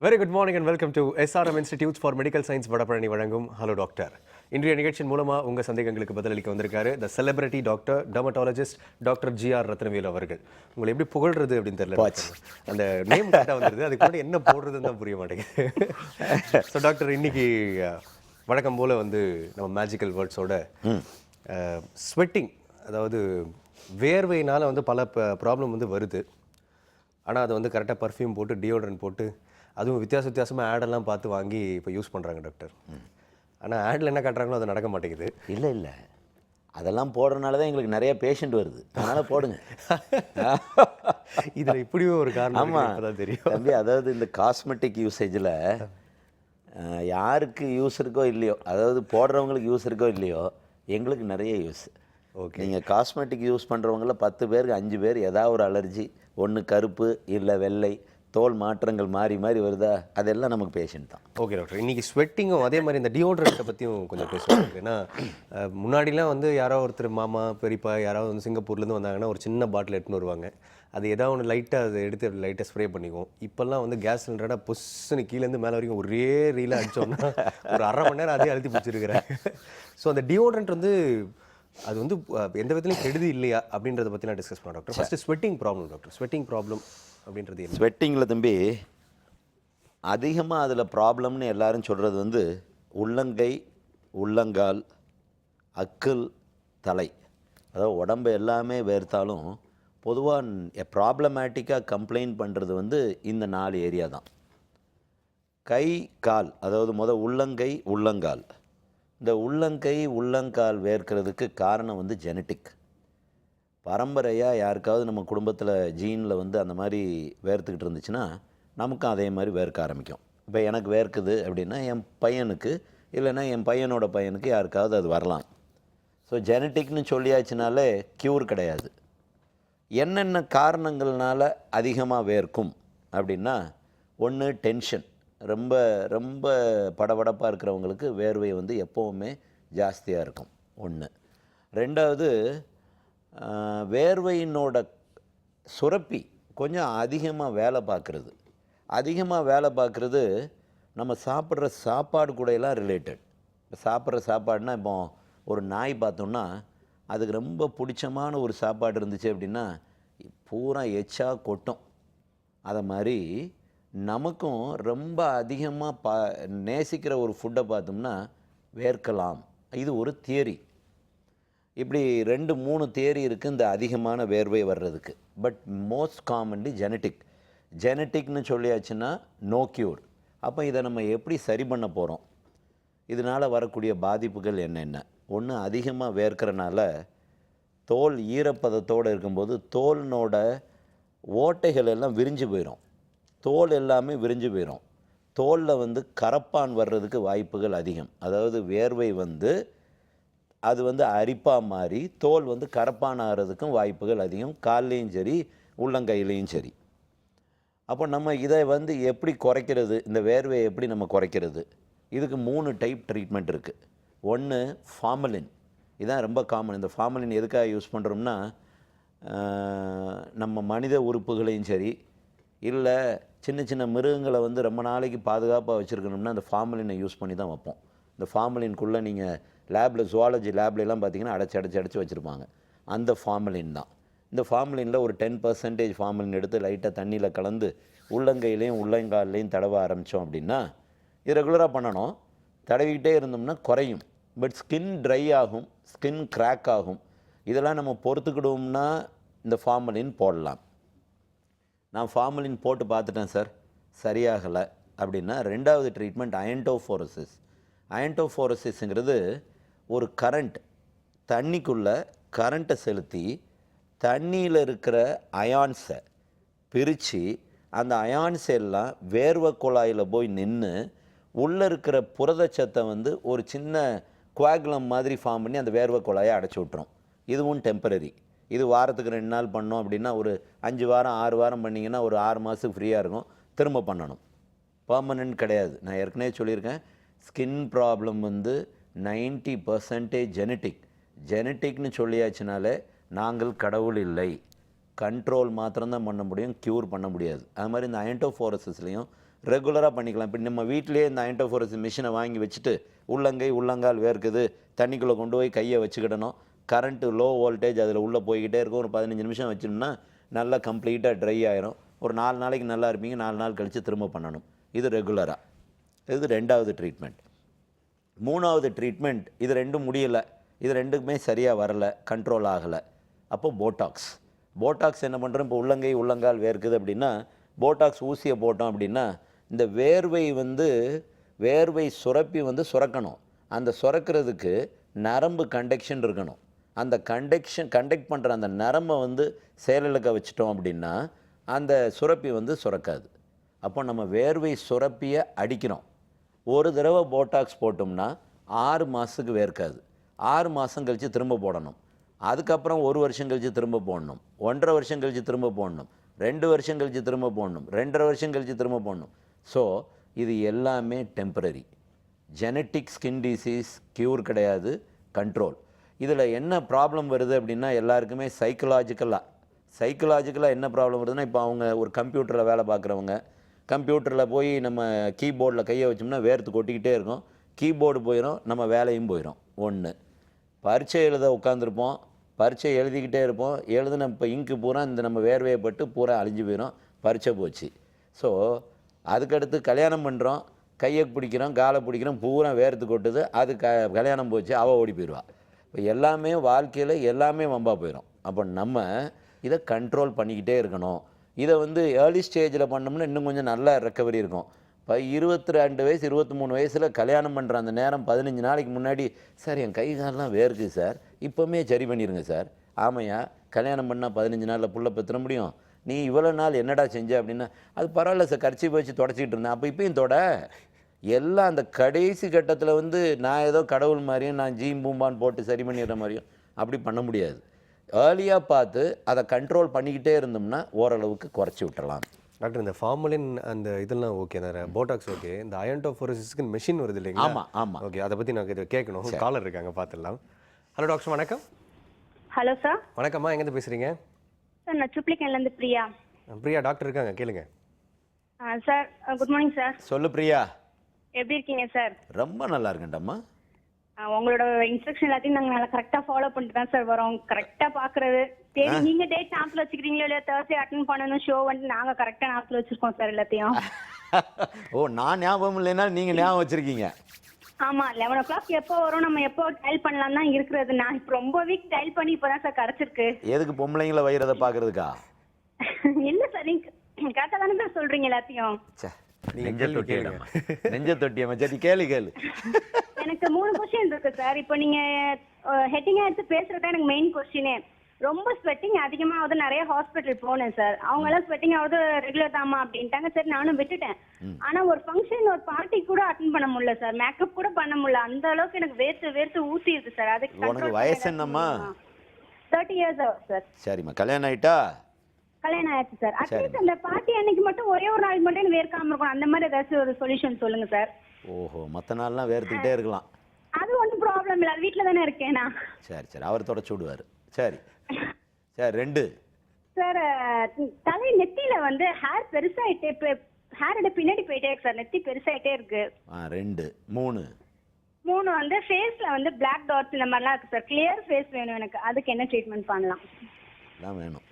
Very good morning and welcome to SRM institute for medical science Vadapalani வழங்கும் hello doctor. இன்றைய நிகழ்ச்சியின் மூலமாக உங்கள் சந்தேகங்களுக்கு பதிலளிக்க வந்திருக்காரு the celebrity doctor dermatologist doctor GR Rathnavel அவர்கள். உங்களை எப்படி புகழ்றது அப்படின்னு தெரியல, அந்த நேம் கரெக்டாக வந்துடுது, அதுக்கு முன்னாடி என்ன போடுறதுன்னு தான் புரிய மாட்டேங்குது. ஸோ டாக்டர், இன்னைக்கு வழக்கம் போல் வந்து நம்ம மேஜிக்கல் வேர்ட்ஸோட ஸ்வெட்டிங், அதாவது வேர்வையினால் வந்து பல ப்ராப்ளம் வந்து வருது. ஆனால் அதை வந்து கரெக்டாக பர்ஃப்யூம் போட்டு டியோட்ரண்ட் போட்டு அதுவும் வித்தியாசமாக ஆடெல்லாம் பார்த்து வாங்கி இப்போ யூஸ் பண்ணுறாங்க டாக்டர். ஆனால் ஆடில் என்ன காட்டுறாங்களோ அது நடக்க மாட்டேங்குது. இல்லை அதெல்லாம் போடுறதுனால தான் எங்களுக்கு நிறைய பேஷண்ட் வருது, அதனால் போடுங்க. இதில் இப்படியும் ஒரு காரணம். ஆமாம் தான் தெரியும் தம்பி. அதாவது இந்த காஸ்மெட்டிக் யூசேஜில் யாருக்கு யூஸ் இருக்கோ இல்லையோ, அதாவது போடுறவங்களுக்கு யூஸ் இருக்கோ இல்லையோ, எங்களுக்கு நிறைய யூஸ். ஓகே, நீங்கள் காஸ்மெட்டிக் யூஸ் பண்ணுறவங்கள 10 பேருக்கு 5 பேர் ஏதாவது ஒரு அலர்ஜி, ஒன்று கருப்பு இல்லை வெள்ளை, தோல் மாற்றங்கள் மாறி மாறி வருதா, அதெல்லாம் நமக்கு பேஷண்ட் தான். ஓகே டாக்டர், இன்றைக்கி ஸ்வெட்டிங்கும் அதே மாதிரி இந்த டியோட்ரண்ட்டை பற்றியும் கொஞ்சம் பேசுவாங்க. ஏன்னா முன்னாடிலாம் வந்து யாரோ ஒருத்தர் மாமா பெரியப்பா யாராவது வந்து சிங்கப்பூர்லேருந்து வந்தாங்கன்னா ஒரு சின்ன பாட்டில் எடுத்துன்னு வருவாங்க. அது ஏதாவது ஒன்று லைட்டாக அதை எடுத்து லைட்டாக ஸ்ப்ரே பண்ணிக்குவோம். இப்போல்லாம் வந்து கேஸ் சிலிண்டராக புஷ்ஷுன்னு கீழேருந்து மேலே வரைக்கும் ஒரே ரீலாக அடித்தோம்னா ஒரு அரை மணி நேரம் அதே அழுத்தி பிடிச்சிருக்கிறேன். ஸோ அந்த டியோட்ரண்ட் வந்து அது வந்து எந்த விதத்துலையும் கெடுதி இல்லையா அப்படின்றத பற்றிலாம் டிஸ்கஸ் பண்ணலாம் doctor. First sweating problem doctor. Sweating problem அப்படின்றது என்ன? ஸ்வெட்டிங்கில் தம்பி அதிகமாக அதில் ப்ராப்ளம்னு எல்லாரும் சொல்கிறது வந்து உள்ளங்கை, உள்ளங்கால், அக்குள், தலை, அதாவது உடம்பு எல்லாமே வேர்த்தாலும் பொதுவாக ப்ராப்ளமேட்டிக்காக கம்ப்ளைண்ட் பண்ணுறது வந்து இந்த 4 ஏரியா தான். கை கால், அதாவது உள்ளங்கை உள்ளங்கால். இந்த உள்ளங்கை உள்ளங்கால் வேர்க்கிறதுக்கு காரணம் வந்து ஜெனட்டிக். பரம்பரையாக யாருக்காவது நம்ம குடும்பத்தில் ஜீனில் வந்து அந்த மாதிரி வேர்த்துக்கிட்டு இருந்துச்சுன்னா நமக்கும் அதே மாதிரி வேர்க்க ஆரம்பிக்கும். இப்போ எனக்கு வேர்க்குது அப்படின்னா என் பையனுக்கு, இல்லைன்னா என் பையனோட பையனுக்கு யாருக்காவது அது வரலாம். ஸோ ஜெனட்டிக்னு சொல்லியாச்சுனாலே க்யூர் கிடையாது. என்னென்ன காரணங்கள்னால அதிகமாக வேர்க்கும் அப்படின்னா, ஒன்று டென்ஷன். ரொம்ப ரொம்ப படபடப்பாக இருக்கிறவங்களுக்கு வேர்வை வந்து எப்போவுமே ஜாஸ்தியாக இருக்கும், ஒன்று. ரெண்டாவது, வேர்வையினோட சுரப்பி கொஞ்சம் அதிகமாக வேலை பார்க்குறது. அதிகமாக வேலை பார்க்குறது நம்ம சாப்பிட்ற சாப்பாடு கூடயெல்லாம் ரிலேட்டட். இப்போ சாப்பிட்ற சாப்பாடுனா, இப்போ ஒரு நாய் பார்த்தோம்னா அதுக்கு ரொம்ப பிடிச்சமான ஒரு சாப்பாடு இருந்துச்சு அப்படின்னா பூரா எச்சா கொட்டும். அதை மாதிரி நமக்கும் ரொம்ப அதிகமாக நேசிக்கிற ஒரு ஃபுட்டை பார்த்தோம்னா வேர்க்கலாம். இது ஒரு தியரி. இப்படி 2-3 தியரி இருக்குது இந்த அதிகமான வேர்வை வர்றதுக்கு. பட் மோஸ்ட் காமன்லி ஜெனட்டிக்னு சொல்லியாச்சுன்னா நோ க்யூர். அப்போ இதை நம்ம எப்படி சரி பண்ண போகிறோம்? இதனால் வரக்கூடிய பாதிப்புகள் என்னென்ன? ஒன்று, அதிகமாக வேர்க்கிறனால தோல் ஈரப்பதத்தோடு இருக்கும்போது தோலினோட ஓட்டைகள் எல்லாம் விரிஞ்சு போயிடும். தோல் எல்லாமே விரிஞ்சு போயிடும். தோலில் வந்து கரப்பான் வர்றதுக்கு வாய்ப்புகள் அதிகம். அதாவது வேர்வை வந்து அது வந்து அரிப்பாக மாறி தோல் வந்து கரப்பான் ஆகிறதுக்கும் வாய்ப்புகள் அதிகம். கால்லையும் சரி, உள்ளங்கையிலையும் சரி. அப்போ நம்ம இதை வந்து எப்படி குறைக்கிறது? இந்த வேர்வையை எப்படி நம்ம குறைக்கிறது? இதுக்கு 3 டைப் ட்ரீட்மெண்ட் இருக்குது. ஒன்று, ஃபார்மலின். இதுதான் ரொம்ப காமன். இந்த ஃபார்மலின் எதுக்காக யூஸ் பண்ணுறோம்னா, நம்ம மனித உறுப்புகளையும் சரி, இல்லை சின்ன சின்ன மிருகங்களை வந்து ரொம்ப நாளைக்கு பாதுகாப்பாக வச்சுருக்கணும்னா அந்த ஃபார்மலினை யூஸ் பண்ணி தான் வைப்போம். இந்த ஃபார்மலின்குள்ளே நீங்கள் லேபில், ஜுவாலஜி லேப்லலாம் பார்த்தீங்கன்னா அடைச்சி வச்சுருப்பாங்க. அந்த ஃபார்மலின் தான். இந்த ஃபார்மலினில் ஒரு 10% ஃபார்மலின் எடுத்து லைட்டாக தண்ணியில் கலந்து உள்ளங்கையிலையும் உள்ளங்கால்லையும் தடவ ஆரம்பித்தோம் அப்படின்னா, இது ரெகுலராக பண்ணணும். தடவிக்கிட்டே இருந்தோம்னா குறையும். பட் ஸ்கின் ட்ரை ஆகும், ஸ்கின் கிராக் ஆகும். இதெல்லாம் நம்ம பொறுத்துக்கிடுவோம்னா இந்த ஃபார்மலின் போடலாம். நான் ஃபார்மலின் போட்டு பார்த்துட்டேன் சார், சரியாகலை அப்படின்னா, 2வது ட்ரீட்மெண்ட் அயன்டோஃபோரசிஸ். அயன்டோஃபோரசிஸ்ங்கிறது ஒரு கரண்ட், தண்ணிக்குள்ளே கரண்ட்டை செலுத்தி தண்ணியில் இருக்கிற அயான்ஸை பிரித்து அந்த அயான்ஸ் எல்லாம் வேர்வை குழாயில் போய் நின்று உள்ளே இருக்கிற புரதச்சத்தை வந்து ஒரு சின்ன குவாகுலம் மாதிரி ஃபார்ம் பண்ணி அந்த வேர்வை குழாயை அடைச்சி விட்டுரும். இதுவும் டெம்பரரி. இது வாரத்துக்கு 2 நாள் பண்ணோம் அப்படின்னா ஒரு 5 வாரம் 6 வாரம் பண்ணிங்கன்னா ஒரு 6 மாதத்துக்கு ஃப்ரீயாக இருக்கும். திரும்ப பண்ணணும். பர்மனெண்ட் கிடையாது. நான் ஏற்கனவே சொல்லியிருக்கேன், ஸ்கின் ப்ராப்ளம் வந்து 90% ஜெனட்டிக்னு சொல்லியாச்சுனாலே நாங்கள் கடவுள் இல்லை. கண்ட்ரோல் மாத்திரம்தான் பண்ண முடியும், க்யூர் பண்ண முடியாது. அது மாதிரி இந்த அயன்டோஃபோரசிஸ்லேயும் ரெகுலராக பண்ணிக்கலாம். இப்போ நம்ம வீட்டிலேயே இந்த அயன்டோஃபோரஸ் மிஷினை வாங்கி வச்சுட்டு உள்ளங்கை உள்ளங்கால் வேர்க்குது, தண்ணிக்குள்ளே கொண்டு போய் கையை வச்சுக்கிடணும். கரண்ட்டு லோ வோல்டேஜ் அதில் உள்ளே போய்கிட்டே இருக்கும். ஒரு 15 நிமிஷம் வச்சோம்னா நல்லா கம்ப்ளீட்டாக ட்ரை ஆயிரும். ஒரு 4 நாளைக்கு நல்லா இருப்பீங்க, 4 நாள் கழித்து திரும்ப பண்ணணும். இது ரெகுலராக. இது 2வது ட்ரீட்மெண்ட். 3வது ட்ரீட்மெண்ட், இது ரெண்டும் முடியலை, இது ரெண்டுக்குமே சரியாக வரலை, கண்ட்ரோல் ஆகலை. அப்போ போட்டாக்ஸ். போட்டாக்ஸ் என்ன பண்ணுறோம், இப்போ உள்ளங்கை உள்ளங்கால் வேர்க்குது அப்படின்னா போட்டாக்ஸ் ஊசியை போட்டோம் அப்படின்னா இந்த வேர்வை சுரப்பி சுரக்கணும். அந்த சுரக்கிறதுக்கு நரம்பு கண்டக்ஷன் இருக்கணும். அந்த கண்டக்ட் பண்ணுற அந்த நரம்பை செயலிழக்க வச்சிட்டோம் அப்படின்னா அந்த சுரப்பி சுரக்காது. அப்போ நம்ம வேர்வை சுரப்பியை அடிக்கிறோம். ஒரு தடவை போட்டாக்ஸ் போட்டோம்னா 6 மாதத்துக்கு வேர்க்காது. 6 மாதம் கழித்து திரும்ப போடணும். அதுக்கப்புறம் 1 வருஷம் கழித்து திரும்ப போடணும். 1.5 வருஷம் கழித்து திரும்ப போடணும். 2 வருஷம் கழித்து திரும்ப போடணும். 2.5 வருஷம் கழித்து திரும்ப போடணும். ஸோ இது எல்லாமே temporary. Genetic skin disease cure கிடையாது, கண்ட்ரோல். இதில் என்ன ப்ராப்ளம் வருது அப்படின்னா எல்லாருக்குமே சைக்கலாஜிக்கலாக என்ன ப்ராப்ளம் வருதுன்னா, இப்போ அவங்க ஒரு கம்ப்யூட்டரில் வேலை பார்க்குறவங்க, கம்ப்யூட்டரில் போய் நம்ம கீபோர்டில் கையை வச்சோம்னா வேர்த்து கொட்டிக்கிட்டே இருக்கும், கீபோர்டு போயிடும், நம்ம வேலையும் போயிடும். ஒன்று, பரீட்சை எழுத உட்காந்துருப்போம், பரீட்சை எழுதிக்கிட்டே இருப்போம், எழுதுன இப்போ இங்கு பூரா இந்த நம்ம வேர்வையை பட்டு பூரா அழிஞ்சு போயிடும், பரீட்சை போச்சு. ஸோ அதுக்கடுத்து கல்யாணம் பண்ணுறோம், கையை பிடிக்கிறோம், காலை பிடிக்கிறோம், பூரா வேர்த்து கொட்டுது, அது கல்யாணம் போச்சு, அவள் ஓடி போயிடுவாள். இப்போ எல்லாமே வாழ்க்கையில் எல்லாமே வம்பா போயிடும். அப்போ நம்ம இதை கண்ட்ரோல் பண்ணிக்கிட்டே இருக்கணும். இதை ஏர்லி ஸ்டேஜில் பண்ணோம்னா இன்னும் கொஞ்சம் நல்ல ரெக்கவரி இருக்கும். இப்போ 22 வயசு 23 வயசில் கல்யாணம் பண்ணுற அந்த நேரம் 15 நாளைக்கு முன்னாடி, சார் என் கை காலெலாம் வேர்க்குது சார், இப்போவுமே சரி பண்ணிடுங்க சார். ஆமையா, கல்யாணம் பண்ணால் 15 நாளில் புள்ள பெற்ற முடியும், நீ இவ்வளோ நாள் என்னடா செஞ்ச அப்படின்னா, அது பரவாயில்ல சார், கர்ச்சி வச்சு தொடச்சிக்கிட்டு இருந்தேன். அப்போ இப்பயும் தொட. எல்லாம் அந்த கடைசி கட்டத்தில் நான் ஏதோ கடவுள் மாதிரியும் நான் பூம்பான்னு போட்டு சரி பண்ணிடுற மாதிரியும் அப்படி பண்ண முடியாது. ஏர்லியாக பார்த்து அதை கண்ட்ரோல் பண்ணிக்கிட்டே இருந்தோம்னா ஓரளவுக்கு குறைச்சி விட்டுறலாம். டாக்டர், இந்த ஃபார்மலின் அந்த இதெல்லாம் ஓகே, போட்டாக்ஸ் ஓகே, இந்த அயன்டோஃபோரசிஸ்க்கு மெஷின் வருது இல்லைங்களா? ஆமாம். ஓகே, அதை பற்றி நான் இதை கேட்கணும். காலர் இருக்காங்க, பார்த்துடலாம். ஹலோ டாக்டர், வணக்கம். Hello sir. வணக்கம்மா, எங்கேருந்து பேசுகிறீங்க? சார், நான் ட்ரிப்ளிகேன்லேருந்து பிரியா. பிரியா டாக்டர் இருக்காங்க, கேளுங்க. Sir, good morning sir. சொல்லு பிரியா. எப்படி இருக்கீங்க சார்? ரொம்ப நல்லா இருக்கேன்டம்மா. உங்களோட இன்ஸ்ட்ரக்ஷன் எல்லாத்தையும் நாங்கள் நல்லா கரெக்டாக ஃபாலோ பண்ணிட்டு தான் சார் வரோம். கரெக்டாக பார்க்குறது சரி, நீங்கள் டேட் ஞாபகத்தில் வச்சுக்கிறீங்களோ இல்லையா? Thursday அட்டன் பண்ணணும் ஷோ நாங்கள் கரெக்டாக ஞாபகத்தில் வச்சுருக்கோம் சார் எல்லாத்தையும். ஓ, நான் ஞாபகம் இல்லைன்னா நீங்கள் ஞாபகம் வச்சுருக்கீங்க. ஆமாம், 11 o'clock எப்போ வரும், நம்ம எப்போ டயல் பண்ணலாம் தான் இருக்கிறது. நான் இப்போ ரொம்ப வீக் டயல் பண்ணி இப்போ தான் சார் கிடச்சிருக்கு. எதுக்கு பொம்பளைங்களை வயிறதை பார்க்குறதுக்கா? இல்லை சார், நீங்கள் கரெக்டாக தானே சார் சொல்கிறீங்க எல்லாத்தையும். நெஞ்ச தொட்டியம்மா, சரி கேளு. எனக்கு 3 கொஸ்டின் இருக்கு சார். இப்போ நீங்க ஹெட்டிங்கா எடுத்து பேசுறதா எனக்கு மெயின் கொஸ்டினே. ரொம்ப ஸ்வெட்டிங் அதிகமாகுது, நிறைய ஹாஸ்பிட்டல் போனேன் சார். அவங்க எல்லாம் ஸ்வெட்டிங் ஆகுது ரெகுலர் தாமா அப்படின்ட்டாங்க. சரி, நானும் விட்டுட்டேன். ஆனா ஒரு ஃபங்க்ஷன் ஒரு பார்ட்டி கூட அட்டன் பண்ண முடியல சார், மேக்கப் கூட பண்ண முடியல. அந்த அளவுக்கு எனக்கு வேர்த்து ஊத்திடுது சார். அதுக்கு உனக்கு வயசு என்னம்மா? 30 years ஆகுது சார். சரிம்மா, கல்யாணம் ஆயிட்டா? கல்யாணம் ஆயிடுச்சு சார். அட்லீஸ்ட் அந்த பார்ட்டி அன்னைக்கு மட்டும் ஒரே ஒரு நாள் மட்டும் வேர்க்காம இருக்கணும், அந்த மாதிரி ஏதாச்சும் ஒரு சொல்யூஷன் சொல்லுங்க சார். ஓஹோ, மற்ற நாள்லாம் வேர்த்துக்கிட்டே இருக்கலாம். அது ஒன்றும் ப்ராப்ளம் இல்லை, அது வீட்டில் தானே இருக்கேன் நான். சரி, அவர் தொடச்சு விடுவார். சரி 2 சார், தலை நெத்தியில ஹேர் பெருசாயிட்டே, ஹேரோட பின்னாடி போயிட்டே இருக்கு சார், நெத்தி பெருசாயிட்டே இருக்கு. 2 3 3 ஃபேஸ்ல பிளாக் டாட்ஸ் இந்த மாதிரிலாம் இருக்கு சார். கிளியர் ஃபேஸ் வேணும் எனக்கு, அதுக்கு என்ன ட்ரீட்மெண்ட் பண்ணலாம்? எல்லாம் வேணும்,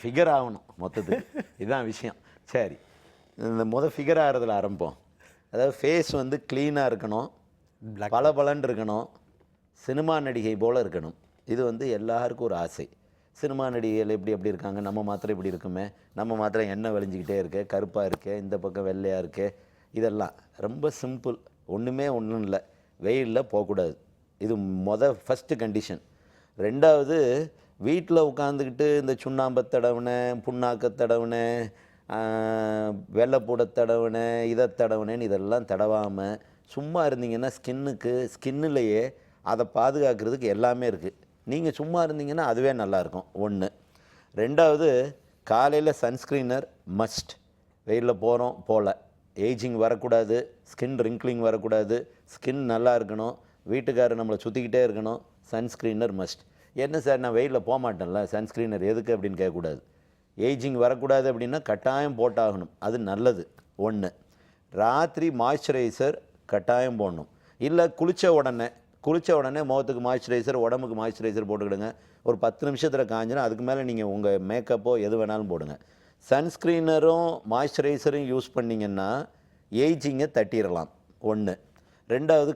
ஃபிகர் ஆகணும் மொத்தத்துக்கு, இதுதான் விஷயம். சரி, இந்த ஃபிகர் ஆகிறதுல ஆரம்பிப்போம். அதாவது ஃபேஸ் க்ளீனாக இருக்கணும், பளபளன்னு இருக்கணும், சினிமா நடிகை போல் இருக்கணும். இது எல்லாருக்கும் ஒரு ஆசை. சினிமா நடிகைகள் எப்படி இருக்காங்க, நம்ம மாத்திரம் இப்படி இருக்குமே, நம்ம மாத்திரம் எண்ணெய் வலிஞ்சிக்கிட்டே இருக்கு, கருப்பாக இருக்கு, இந்த பக்கம் வெள்ளையாக இருக்கு, இதெல்லாம் ரொம்ப சிம்பிள். ஒன்றும் இல்லை, வெயிலில் போகக்கூடாது. இது ஃபஸ்ட்டு கண்டிஷன். 2வது, வீட்டில் உட்காந்துக்கிட்டு இந்த சுண்ணாம்பை தடவுனேன், புண்ணாக்க தடவுனேன், வெள்ளைப்பூட தடவுனேன், இதை தடவுனேன்னு இதெல்லாம் தடவாமல் சும்மா இருந்தீங்கன்னா ஸ்கின்னுலையே அதை பாதுகாக்கிறதுக்கு எல்லாமே இருக்குது. நீங்கள் சும்மா இருந்தீங்கன்னா அதுவே நல்லாயிருக்கும். 1. 2வது, காலையில் சன்ஸ்க்ரீனர் மஸ்ட். வெயிலில் போகிறோம் போல் ஏஜிங் வரக்கூடாது, ஸ்கின் ரிங்க்லிங் வரக்கூடாது, ஸ்கின் நல்லா இருக்கணும், வீட்டுக்காரர் நம்மளை சுற்றிக்கிட்டே இருக்கணும், சன்ஸ்க்ரீனர் மஸ்ட். என்ன சார், நான் வெயிலில் போக மாட்டேன்ல, சன்ஸ்க்ரீனர் எதுக்கு அப்படின்னு கேட்கக்கூடாது. ஏஜிங் வரக்கூடாது அப்படின்னா கட்டாயம் போட்டாகணும், அது நல்லது. 1. ராத்திரி மாய்ஸ்சரைசர் கட்டாயம் போடணும். இல்லை குளித்த உடனே முகத்துக்கு மாய்ஸ்சரைசர், உடம்புக்கு மாய்ஸ்சரைசர் போட்டுக்கிடுங்க. ஒரு 10 நிமிஷத்தில் காஞ்சிடும். அதுக்கு மேலே நீங்கள் உங்கள் மேக்கப்போ எது வேணாலும் போடுங்க. சன்ஸ்க்ரீனரும் மாய்ஸ்சரைசரும் யூஸ் பண்ணிங்கன்னா ஏஜிங்கை தட்டிடலாம். 1. 2வது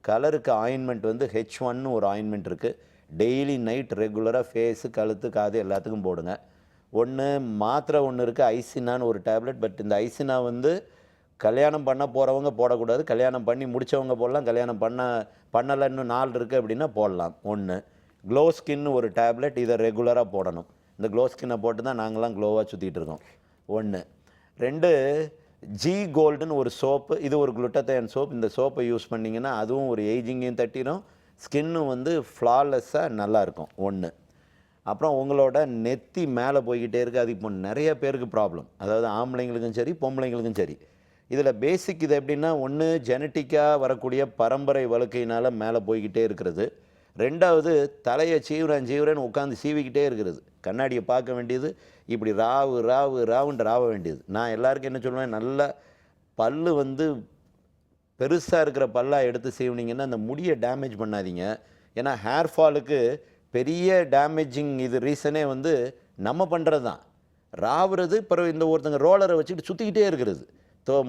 கலருக்கு ஆயின்மெண்ட் வந்து H1 ஒரு ஆயின்மெண்ட் இருக்குது. டெய்லி நைட் ரெகுலராக ஃபேஸு, கழுத்து, காது எல்லாத்துக்கும் போடுங்க. மாத்திரை ஒன்று இருக்குது, ஐசினான்னு ஒரு டேப்லெட். பட் இந்த ஐசினா வந்து கல்யாணம் பண்ண போகிறவங்க போடக்கூடாது. கல்யாணம் பண்ணி முடித்தவங்க போடலாம். கல்யாணம் பண்ணலை இன்னும் 4 இருக்குது அப்படின்னா போடலாம். க்ளோ ஸ்கின் ஒரு டேப்லெட், இதை ரெகுலராக போடணும். இந்த க்ளோ ஸ்கின்னை போட்டு தான் நாங்களாம் க்ளோவாக சுற்றிட்டு இருக்கோம். 2 ஜி கோல்டுன்னு ஒரு சோப்பு, இது ஒரு குளுட்டத்தைன் சோப். இந்த சோப்பை யூஸ் பண்ணிங்கன்னா அதுவும் ஒரு ஏஜிங்கையும் தட்டிடும், ஸ்கின்னும் வந்து ஃப்ளாலெஸ்ஸாக நல்லாயிருக்கும். அப்புறம் உங்களோட நெத்தி மேலே போய்கிட்டே இருக்குது. அது இப்போ நிறைய பேருக்கு ப்ராப்ளம். அதாவது ஆம்பளைங்களுக்கும் சரி பொம்பளைங்களுக்கும் சரி. இதில் பேசிக் இது எப்படின்னா, ஒன்று ஜெனட்டிக்காக வரக்கூடிய பரம்பரை வழுக்கையினால் மேலே போய்கிட்டே இருக்கிறது. 2வது தலையை சீவுறேன்னு உட்காந்து சீவிக்கிட்டே இருக்கிறது. கண்ணாடியை பார்க்க வேண்டியது, இப்படி ராவுன்ட்டு ராவ வேண்டியது. நான் எல்லாருக்கும் என்ன சொல்லுவேன், நல்லா பல்லு வந்து பெருசாக இருக்கிற பல்லாக எடுத்து சீவுனீங்கன்னா அந்த முடியை டேமேஜ் பண்ணாதீங்க. ஏன்னா ஹேர் ஃபாலுக்கு பெரிய டேமேஜிங் இது ரீசனே வந்து நம்ம பண்ணுறது தான். ராவுறது, பிறகு இந்த ஒருத்தங்க ரோலரை வச்சுக்கிட்டு சுற்றிக்கிட்டே இருக்கிறது.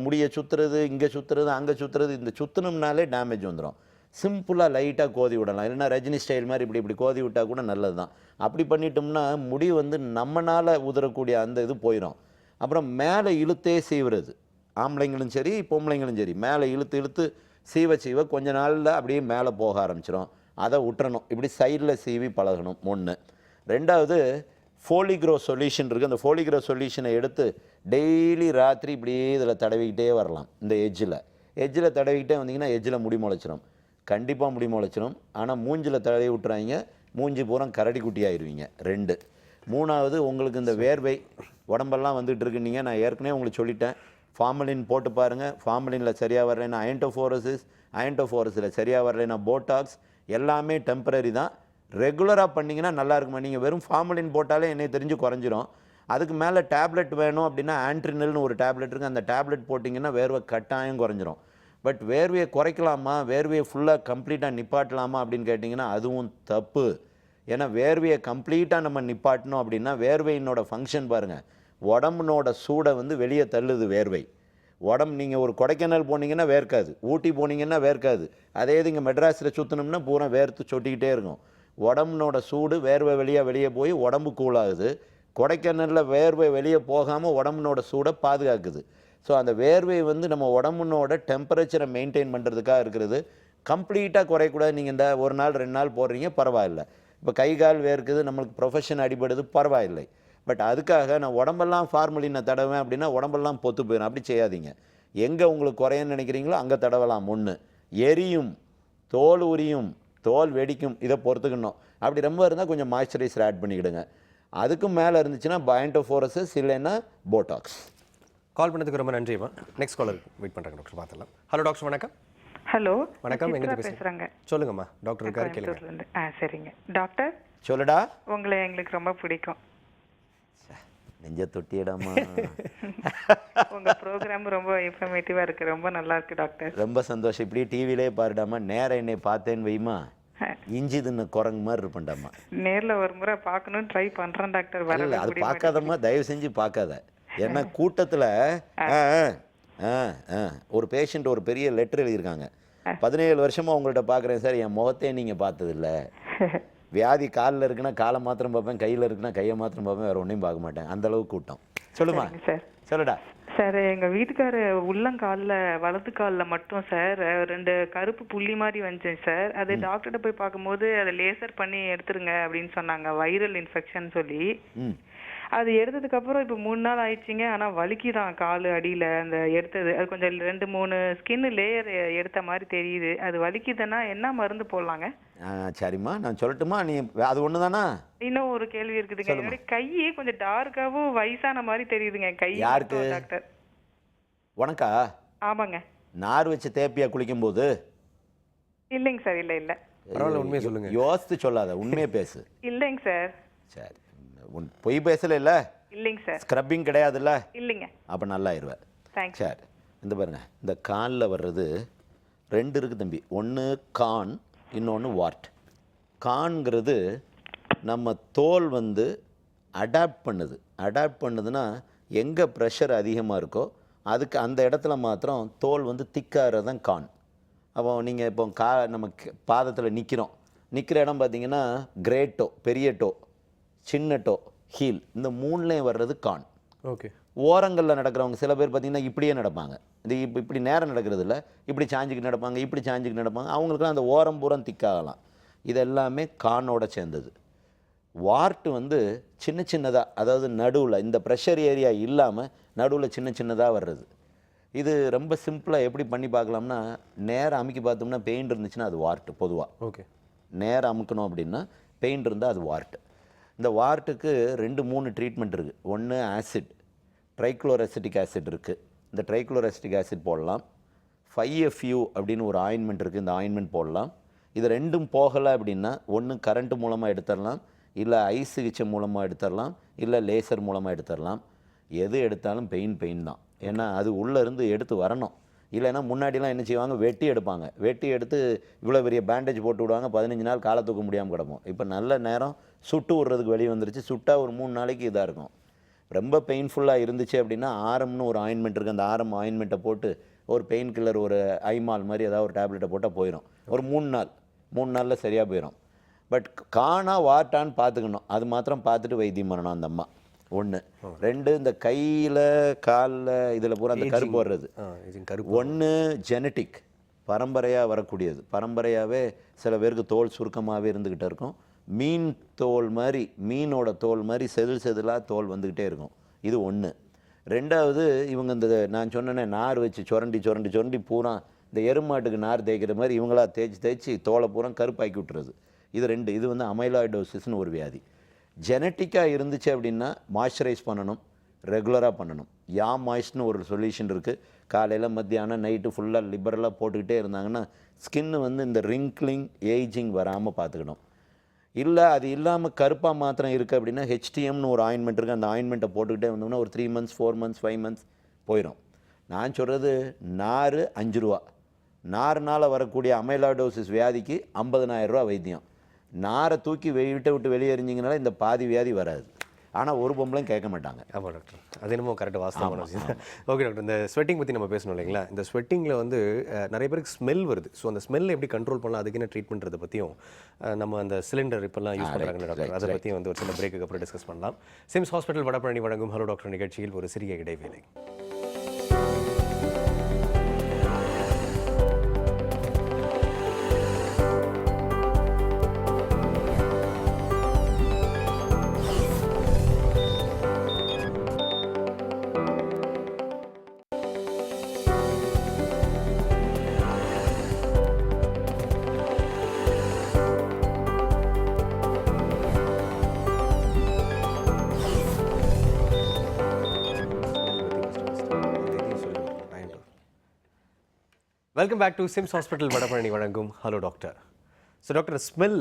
முடியை சுற்றுறது, இங்கே சுற்றுறது, அங்கே சுற்றுறது. இந்த சுற்றினோம்னாலே டேமேஜ் வந்துடும். சிம்பிளாக லைட்டாக கோதி விடலாம். இல்லைன்னா ரஜினி ஸ்டைல் மாதிரி இப்படி கோதி விட்டால் கூட நல்லது தான். அப்படி பண்ணிட்டோம்னா முடி வந்து நம்மளால் உதறக்கூடிய அந்த இது போயிடும். அப்புறம் மேலே இழுத்தே சீவுறது, ஆம்பளைங்களும் சரி பொம்பளைங்களும் சரி, மேலே இழுத்து சீவ கொஞ்ச நாளில் அப்படியே மேலே போக ஆரம்பிச்சிடும். அதை விட்டுறணும். இப்படி சைடில் சீவி பழகணும். 2வது ஃபோலிக்ரோ சொல்யூஷன் இருக்குது. அந்த ஃபோலிக்ரோ சொல்யூஷனை எடுத்து டெய்லி ராத்திரி இப்படியே இதில் தடவிக்கிட்டே வரலாம். இந்த எஜ்ஜில் தடவிக்கிட்டே வந்தீங்கன்னா எஜ்ஜில் முடி முளைச்சிடும். கண்டிப்பாக முடி முளைச்சிடும். ஆனால் மூஞ்சில் தடவி விட்டுறாங்க, மூஞ்சி பூரா கரடி குட்டி ஆயிடுவீங்க. 3வது உங்களுக்கு இந்த வேர்வை உடம்பெல்லாம் வந்துட்டு இருக்குன்னீங்க. நான் ஏற்கனவே உங்களுக்கு சொல்லிட்டேன், ஃபார்மலின் போட்டு பாருங்கள். ஃபார்மலினில் சரியாக வரலைன்னா அயன்டோஃபோரஸில் சரியாக வரலைன்னா போட்டாக்ஸ். எல்லாமே டெம்பரரி தான். ரெகுலராக பண்ணிங்கன்னா நல்லா இருக்குமா. நீங்கள் வெறும் ஃபார்மலின் போட்டாலே என்னை தெரிஞ்சு குறைஞ்சிரும். அதுக்கு மேலே டேப்லெட் வேணும் அப்படின்னா ஆன்ட்ரினல்னு ஒரு டேப்லெட் இருக்குது. அந்த டேப்லெட் போட்டிங்கன்னா வேர்வை கட்டாயம் குறைஞ்சிரும். பட் வேர்வையை குறைக்கலாமா, வேர்வையை ஃபுல்லாக கம்ப்ளீட்டாக நிப்பாட்டலாமா அப்படின்னு கேட்டிங்கன்னா அதுவும் தப்பு. ஏன்னா வேர்வையை கம்ப்ளீட்டாக நம்ம நிப்பாட்டணும் அப்படின்னா வேர்வையினோட ஃபங்க்ஷன் பாருங்கள், உடம்புனோட சூடை வந்து வெளியே தள்ளுது வேர்வை. நீங்கள் ஒரு கொடைக்கானல் போனீங்கன்னா வேர்க்காது, ஊட்டி போனீங்கன்னா வேர்க்காது. அதே இது இங்கே மெட்ராஸில் சுற்றினோம்னா பூரா வேர்த்து சொட்டிக்கிட்டே இருக்கும். உடம்புனோட சூடு வேர்வை வெளியே போய் உடம்பு கூலாகுது. கொடைக்கானலில் வேர்வை வெளியே போகாமல் உடம்புனோட சூடை பாதுகாக்குது. ஸோ அந்த வேர்வை வந்து நம்ம உடம்புனோட டெம்பரேச்சரை மெயின்டைன் பண்ணுறதுக்காக இருக்கிறது. கம்ப்ளீட்டாக குறையக்கூடாது. நீங்கள் இந்த 1 நாள் 2 நாள் போடுறீங்க பரவாயில்லை. இப்போ கை கால் வேர்க்குது, நம்மளுக்கு ப்ரொஃபஷன் அடிபடுது, பரவாயில்லை. பட் அதுக்காக நான் உடம்பெல்லாம் ஃபார்மலினை தடவேன் அப்படின்னா உடம்பெல்லாம் பொத்து போயிடும். அப்படி செய்யாதீங்க. எங்கே உங்களுக்கு குறையன்னு நினைக்கிறீங்களோ அங்கே தடவலாம். எரியும், தோல் உரியும், தோல் வெடிக்கும், இதை பொறுத்துக்கணும். அப்படி ரொம்ப இருந்தால் கொஞ்சம் மாய்ஸ்சரைசர் ஆட் பண்ணிக்கிடுங்க. அதுக்கும் மேலே இருந்துச்சுன்னா அயன்டோஃபோரஸஸ், இல்லைன்னா போட்டாக்ஸ். கால் பண்ணதுக்கு ரொம்ப நன்றிமா. நெக்ஸ்ட் காலர் வெயிட் பண்ணுறாங்க டாக்டர், பார்த்துலாம். ஹலோ டாக்டர், வணக்கம். ஹலோ, வணக்கம். எங்க பேசுறாங்க? சொல்லுங்கம்மா. டாக்டர் இருக்காரு, கேளுங்க. சரிங்க டாக்டர். சொல்லுடா. உங்களை எங்களுக்கு ரொம்ப பிடிக்கும். நெஞ்ச தொட்டியடாமா. உங்க ப்ரோக்ராம் ரொம்ப இன்ஃபர்மேட்டிவா இருக்கு, ரொம்ப நல்லா இருக்கு டாக்டர். ரொம்ப சந்தோஷம். இப்படி டிவிலே பாருடாமா. நேரம் என்னை பார்த்தேன்னு வைமா, இஞ்சி தின்னு குரங்கு மாதிரி இருப்பேன்டாமா. நேரில் ஒரு முறை பார்க்கணும்னு ட்ரை பண்றேன் டாக்டர். வரல, அது பார்க்காதம்மா, தயவு செஞ்சு பார்க்காத. ஏன்னா கூட்டத்தில் ஒரு பேஷண்ட் ஒரு பெரிய லெட்டர் எழுதியிருக்காங்க. 17 வருஷமாக உங்கள்கிட்ட பார்க்குறேன் சார், என் முகத்தையே நீங்கள் பார்த்ததில்ல. வியாதி காலில் இருக்குன்னா காலை மாத்திரம் பார்ப்பேன், கையில் இருக்குன்னா கையை மாத்திரம் பார்ப்பேன், வேறு ஒன்றையும் பார்க்க மாட்டேன். அந்தளவுக்கு கூட்டம். சொல்லுமா சார். சொல்லுடா சார். எங்கள் வீட்டுக்கார உள்ளங்காலில் வலது காலில் மட்டும் சார் 2 கருப்பு புள்ளி மாதிரி வந்துச்சு சார். அது டாக்டர்கிட்ட போய் பார்க்கும்போது அதை லேசர் பண்ணி எடுத்துருங்க அப்படின்னு சொன்னாங்க, வைரல் இன்ஃபெக்ஷன் சொல்லி. அது எடுத்ததுக்கு அப்புறம் இப்போ 3 நாள் ஆயிடுச்சுங்க. ஆனால் வலிக்குதான் காலு அடியில் அந்த எடுத்தது. அது கொஞ்சம் 2-3 ஸ்கின் லேயர் எடுத்த மாதிரி தெரியுது. அது வலிக்குதுன்னா என்ன மருந்து போடலாங்க? சரிம்மா, நான் சொல்லட்டுமா? நீ அது ஒன்று தானா? இன்னும் ஒரு கேள்வி இருக்குதுங்க. என்னுடைய கை கொஞ்சம் டார்க்காவும் வயசான மாதிரி தெரியுதுங்க கை. யாருக்கு டாக்டர்? உனக்கா? ஆமாங்க. நார் வச்சு தேப்பியா குளிக்கும் போது? இல்லைங்க சார். இல்லை பரவாயில்ல, உண்மையை சொல்லுங்க. யோசித்து சொல்லாத, உண்மையே பேசு. இல்லைங்க சார். சரி, பொய் பேசல? இல்லை இல்லைங்க சார். ஸ்க்ரப்பிங் கிடையாதுல்ல? இல்லைங்க. அப்போ நல்லா ஆயிடுவேன். தேங்க்ஸ். சரி, இந்த பாருங்க, இந்த காலில் வர்றது 2 இருக்குது தம்பி. ஒன்று கான், இன்னொன்று வார்ட். கான்ங்கிறது நம்ம தோல் வந்து அடாப்ட் பண்ணுதுன்னா எங்கே ப்ரெஷர் அதிகமாக இருக்கோ அதுக்கு அந்த இடத்துல மாத்திரம் தோல் வந்து திக்காகிறது தான் கான். அப்போ நீங்கள் இப்போ நம்ம பாதத்தில் நிற்கிற இடம் பார்த்தீங்கன்னா கிரேட் டோ, பெரிய டோ, சின்ன டோ, ஹீல், இந்த 3லேயும் வர்றது கான். ஓகே. ஓரங்களில் நடக்கிறவங்க சில பேர் பார்த்தீங்கன்னா இப்படியே நடப்பாங்க. இது இப்படி நேரம் நடக்கிறது இல்லை, இப்படி சாஞ்சிக்கிட்டு நடப்பாங்க, இப்படி சாஞ்சிக்கிட்டு நடப்பாங்க. அவங்களுக்குலாம் அந்த ஓரம் பூரம் திக்காகலாம். இது எல்லாமே கானோட சேர்ந்தது. வார்ட்டு வந்து சின்னதாக, அதாவது நடுவில் இந்த ப்ரெஷர் ஏரியா இல்லாமல் நடுவில் சின்னதாக வர்றது. இது ரொம்ப சிம்பிளாக எப்படி பண்ணி பார்க்கலாம்னா, நேரம் அமுக்கி பார்த்தோம்னா பெயின் இருந்துச்சுன்னா அது வார்ட்டு. பொதுவாக ஓகே. நேரம் அமுக்கணும் அப்படின்னா பெயின் இருந்தால் அது வார்ட்டு. இந்த வார்ட்டுக்கு 2-3 ட்ரீட்மெண்ட் இருக்குது. ஒன்று ஆசிட், ட்ரைக்ளோரெசிட்டிக் ஆசிட் இருக்குது. இந்த ட்ரைக்ளோரெசிட்டிக் ஆசிட் போடலாம். 5FU அப்படின்னு ஒரு ஆயின்மெண்ட் இருக்குது, இந்த ஆயின்மெண்ட் போடலாம். இது ரெண்டும் போகலை அப்படின்னா ஒன்று கரண்ட் மூலமாக எடுத்துடலாம், இல்லை ஐ சிகிச்சை மூலமாக எடுத்துடலாம், இல்லை லேசர் மூலமாக எடுத்துடலாம். எது எடுத்தாலும் பெயின் தான். ஏன்னா அது உள்ளேருந்து எடுத்து வரணும். இல்லைன்னா முன்னாடிலாம் என்ன செய்வாங்க, வெட்டி எடுப்பாங்க. வெட்டி எடுத்து இவ்வளோ பெரிய பேண்டேஜ் போட்டு விடுவாங்க, 15 நாள் காலை தூக்க முடியாமல் கிடப்போம். இப்போ நல்ல நேரம் சுட்டு விட்றதுக்கு வெளியே வந்துருச்சு. சுட்டால் ஒரு 3 நாளைக்கு இதாக இருக்கும். ரொம்ப பெயின்ஃபுல்லாக இருந்துச்சு அப்படின்னா ஆரம்னு ஒரு ஆயின்மெண்ட் இருக்குது. அந்த ஆரம் ஆயின்மெண்ட்டை போட்டு ஒரு பெயின் கில்லர், ஒரு ஐமால் மாதிரி ஏதாவது ஒரு டேப்லெட்டை போட்டால் போயிடும். ஒரு 3 நாளில் சரியாக போயிடும். பட் காணா வாட்டான்னு பார்த்துக்கணும். அது மாத்திரம் பார்த்துட்டு வைத்தியம் பண்ணணும் அந்த அம்மா. 1. 2, இந்த கையில் காலில் இதில் பூரா அந்த கருப்பு வர்றது. 1 ஜெனட்டிக், பரம்பரையாக வரக்கூடியது. பரம்பரையாகவே சில பேருக்கு தோல் சுருக்கமாகவே இருந்துக்கிட்டே இருக்கும். மீன் தோல் மாதிரி, மீனோட தோல் மாதிரி செதிலாக தோல் வந்துக்கிட்டே இருக்கும். இது 1. 2வது, இவங்க இந்த நான் சொன்னேன்னே நார் வச்சு சுரண்டி பூரா இந்த எருமாட்டுக்கு நார் தேய்க்கிற மாதிரி இவங்களா தேய்ச்சி தோலை பூரா கருப்பாக்கி விட்டுறது. இது 2. இது வந்து அமைலாய்டோசிஸ்னு ஒரு வியாதி. ஜெனட்டிக்காக இருந்துச்சு அப்படின்னா மாய்ஸ்சரைஸ் பண்ணணும், ரெகுலராக பண்ணணும். மாய்ஸ்ட்னு ஒரு சொல்யூஷன் இருக்குது. காலையில் மத்தியானம் நைட்டு ஃபுல்லாக லிபரலாக போட்டுக்கிட்டே இருந்தாங்கன்னா ஸ்கின்னு வந்து இந்த ரிங்க்லிங், ஏஜிங் வராமல் பார்த்துக்கணும். இல்லை அது இல்லாமல் கருப்பாக மாத்திரம் இருக்குது அப்படின்னா ஹெச்டிஎம்னு ஒரு ஆயின்மெண்ட் இருக்குது. அந்த ஆயின்மெண்ட்டை போட்டுக்கிட்டே வந்தோம்னா ஒரு 3 months 4 months 5 months போயிடும். நான் சொல்கிறது நார் 5 ரூபா. நார்னால் வரக்கூடிய அமைலாய்டோசிஸ் வியாதிக்கு 50,000 ரூபா வைத்தியம். நாரை தூக்கி வீட்டை விட்டு வெளியே எறிஞ்சிங்கனால இந்த பாதி வியாதி வராது. ஆனால் ஒரு பொம்பளையும் கேட்க மாட்டாங்க. ஆமாம் டாக்டர், அது என்னமோ கரெக்டாக வாஸ்தவமான விஷயம். ஓகே டாக்டர், இந்த ஸ்வெட்டிங் பற்றி நம்ம பேசணும் இல்லைங்களா? இந்த ஸ்வெட்டிங்கில் வந்து நிறைய பேருக்கு ஸ்மெல் வருது. ஸோ அந்த ஸ்மெல் எப்படி கண்ட்ரோல் பண்ணலாம், அதுக்கு என்ன ட்ரீட்மெண்ட்றதை பற்றியும் நம்ம அந்த சிலிண்டர் இப்போல்லாம் யூஸ் பண்ணுறாங்க டாக்டர், அதை பற்றியும் வந்து ஒரு சின்ன பிரேக்கு அப்புறம் டிஸ்கஸ் பண்ணலாம். சிம்ஸ் ஹாஸ்பிட்டல் வடபழனி வழங்கும் ஹலோ டாக்டர் நிகழ்ச்சியில் ஒரு சிறிய இடைவேளை. Welcome back to Sims hospital Vadapalani வழங்கும் hello doctor. So doctor, smell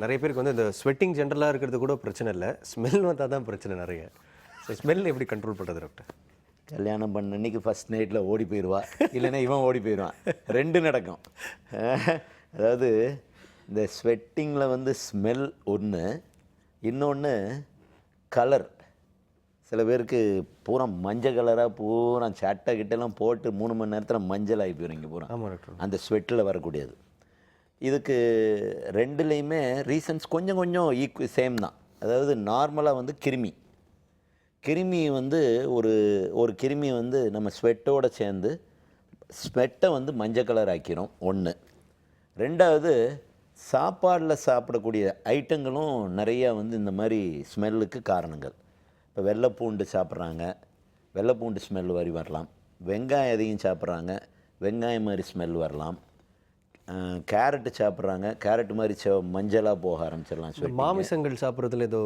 நிறைய பேருக்கு வந்து இந்த ஸ்வெட்டிங் ஜென்ரலாக இருக்கிறது கூட பிரச்சனை இல்லை, ஸ்மெல் வந்தால் தான் பிரச்சனை நிறைய. ஸோ ஸ்மெல் எப்படி கண்ட்ரோல் பண்ணுறது டாக்டர்? கல்யாணம் பண்ண அன்றைக்கி ஃபஸ்ட் நைட்டில் ஓடி போயிடுவா, இல்லைன்னா இவன் ஓடி போயிடுவான். 2 நடக்கும். அதாவது இந்த ஸ்வெட்டிங்கில் வந்து ஸ்மெல் ஒன்று, இன்னொன்று கலர். சில பேருக்கு பூரா மஞ்சள் கலராக பூரா சட்டை கிட்டெல்லாம் போட்டு 3 மணி நேரத்தில் மஞ்சள் ஆகி போயிடும் இங்கே பூரா. ஆமாம் டாக்டர். அந்த ஸ்வெட்டில் வரக்கூடியது. இதுக்கு 2லேயுமே ரீசன்ஸ் கொஞ்சம் சேம் தான். அதாவது நார்மலாக வந்து கிருமி வந்து ஒரு கிருமி வந்து நம்ம ஸ்வெட்டோடு சேர்ந்து ஸ்வெட்டை வந்து மஞ்சள் கலர் ஆக்கிரும். 1. 2வது, சாப்பாடில் சாப்பிடக்கூடிய ஐட்டங்களும் நிறையா வந்து இந்த மாதிரி ஸ்மெல்லுக்கு காரணங்கள். இப்போ வெள்ளைப்பூண்டு சாப்பிட்றாங்க, வெள்ளைப்பூண்டு ஸ்மெல் வரலாம். வெங்காயம் எதையும் சாப்பிட்றாங்க, வெங்காயம் மாதிரி ஸ்மெல் வரலாம். கேரட்டு சாப்பிட்றாங்க, கேரட் மாதிரி மஞ்சளாக போக ஆரம்பிச்சிடலாம். மாமிசங்கள் சாப்பிட்றதுல ஏதோ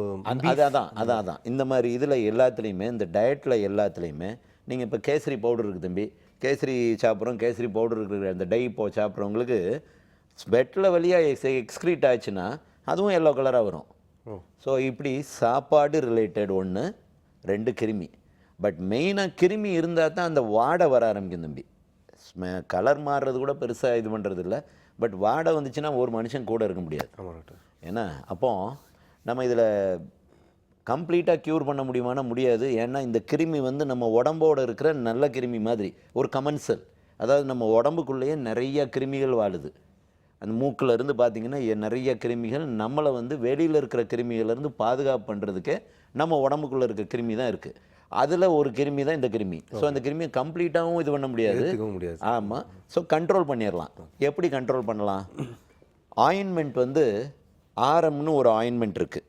அதான் இந்த மாதிரி இதில் எல்லாத்துலேயுமே, இந்த டயட்டில் எல்லாத்துலேயுமே நீங்கள் இப்போ கேசரி பவுடர் இருக்குது தம்பி, கேசரி சாப்பிட்றோம், கேசரி பவுடர் இருக்கிற அந்த டை சாப்பிட்றவங்களுக்கு ஸ்வெட்டில் வழியாக எக்ஸ்க்ரீட் ஆச்சுன்னா அதுவும் எல்லோ கலராக வரும். ஸோ இப்படி சாப்பாடு ரிலேட்டட் 1, 2 கிருமி. பட் மெயினாக கிருமி இருந்தால் தான் அந்த வாடை வர ஆரம்பிக்கும் தம்பி. கலர் மாறுறது கூட பெருசாக இது பண்ணுறது இல்லை. பட் வாடை வந்துச்சுன்னா ஒரு மனுஷன் கூட இருக்க முடியாது. ஆமாம் டாக்டர். ஏன்னா அப்போ நம்ம இதில் கம்ப்ளீட்டாக க்யூர் பண்ண முடியுமானா முடியாது. ஏன்னா இந்த கிருமி வந்து நம்ம உடம்போடு இருக்கிற நல்ல கிருமி மாதிரி ஒரு கமன்சல். அதாவது நம்ம உடம்புக்குள்ளேயே நிறைய கிருமிகள் வாழுது. அந்த மூக்கில் இருந்து பார்த்திங்கன்னா நிறைய கிருமிகள் நம்மளை வந்து வெளியில் இருக்கிற கிருமிகள்லேருந்து பாதுகாப்பு பண்ணுறதுக்கே நம்ம உடம்புக்குள்ளே இருக்கிற கிருமி தான் இருக்குது. அதில் ஒரு கிருமி தான் இந்த கிருமி. ஸோ அந்த கிருமியை கம்ப்ளீட்டாகவும் இது பண்ண முடியாது. ஆமாம். ஸோ கண்ட்ரோல் பண்ணிடலாம். எப்படி கண்ட்ரோல் பண்ணலாம்? ஆயின்மெண்ட் வந்து ஆரம்னு ஒரு ஆயின்மெண்ட் இருக்குது,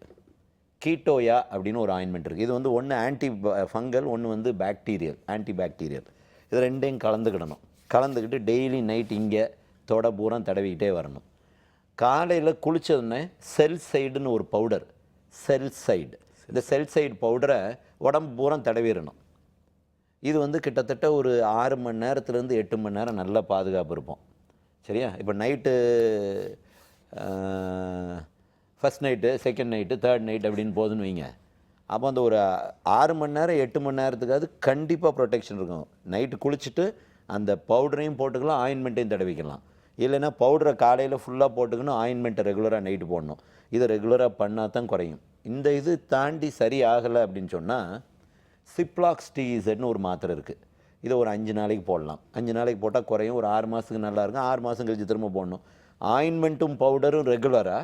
கீட்டோயா அப்படின்னு ஒரு ஆயின்மெண்ட் இருக்குது. இது வந்து ஒன்று ஆன்டி ஃபங்கல், ஒன்று வந்து பாக்டீரியல், ஆன்டி பாக்டீரியல். இது ரெண்டையும் கலந்துக்கிடணும். கலந்துக்கிட்டு டெய்லி நைட் இங்கே தொட பூரா தடவிக்கிட்டே வரணும். காலையில் குளித்ததுன்னே செல் சைடுன்னு ஒரு பவுடர், செல் சைடு, இந்த செல் சைடு பவுடரை உடம்பு பூரா தடவிடணும். இது வந்து கிட்டத்தட்ட ஒரு 6 மணி நேரத்துலேருந்து 8 மணி நேரம் நல்ல பாதுகாப்பு இருப்போம். சரியா? இப்போ night first night, second night, third night அப்படின்னு போகுதுன்னு வைங்க. அப்போ அந்த ஒரு 6 மணி நேரம் 8 மணி நேரத்துக்காவது கண்டிப்பாக ப்ரொடெக்ஷன் இருக்கும். நைட்டு குளிச்சுட்டு அந்த பவுடரையும் போட்டுக்கலாம், ஆயின்மெண்ட்டையும் தடவிக்கலாம். இல்லைன்னா பவுடரை காலையில் ஃபுல்லாக போட்டுக்கணும், ஆயின்மெண்ட்டை ரெகுலராக நைட்டு போடணும். இதை ரெகுலராக பண்ணால் தான் குறையும். இந்த இது தாண்டி சரி ஆகலை அப்படின்னு சொன்னால் சிப்லாக்ஸ் டிஇசட்னு ஒரு மாத்திரை இருக்குது. இதை ஒரு 5 நாளைக்கு போடலாம். 5 நாளைக்கு போட்டால் குறையும். ஒரு 6 மாதத்துக்கு நல்லாயிருக்கும். 6 மாதம் கழிச்சு திரும்ப போடணும். ஆயின்மெண்ட்டும் பவுடரும் ரெகுலராக.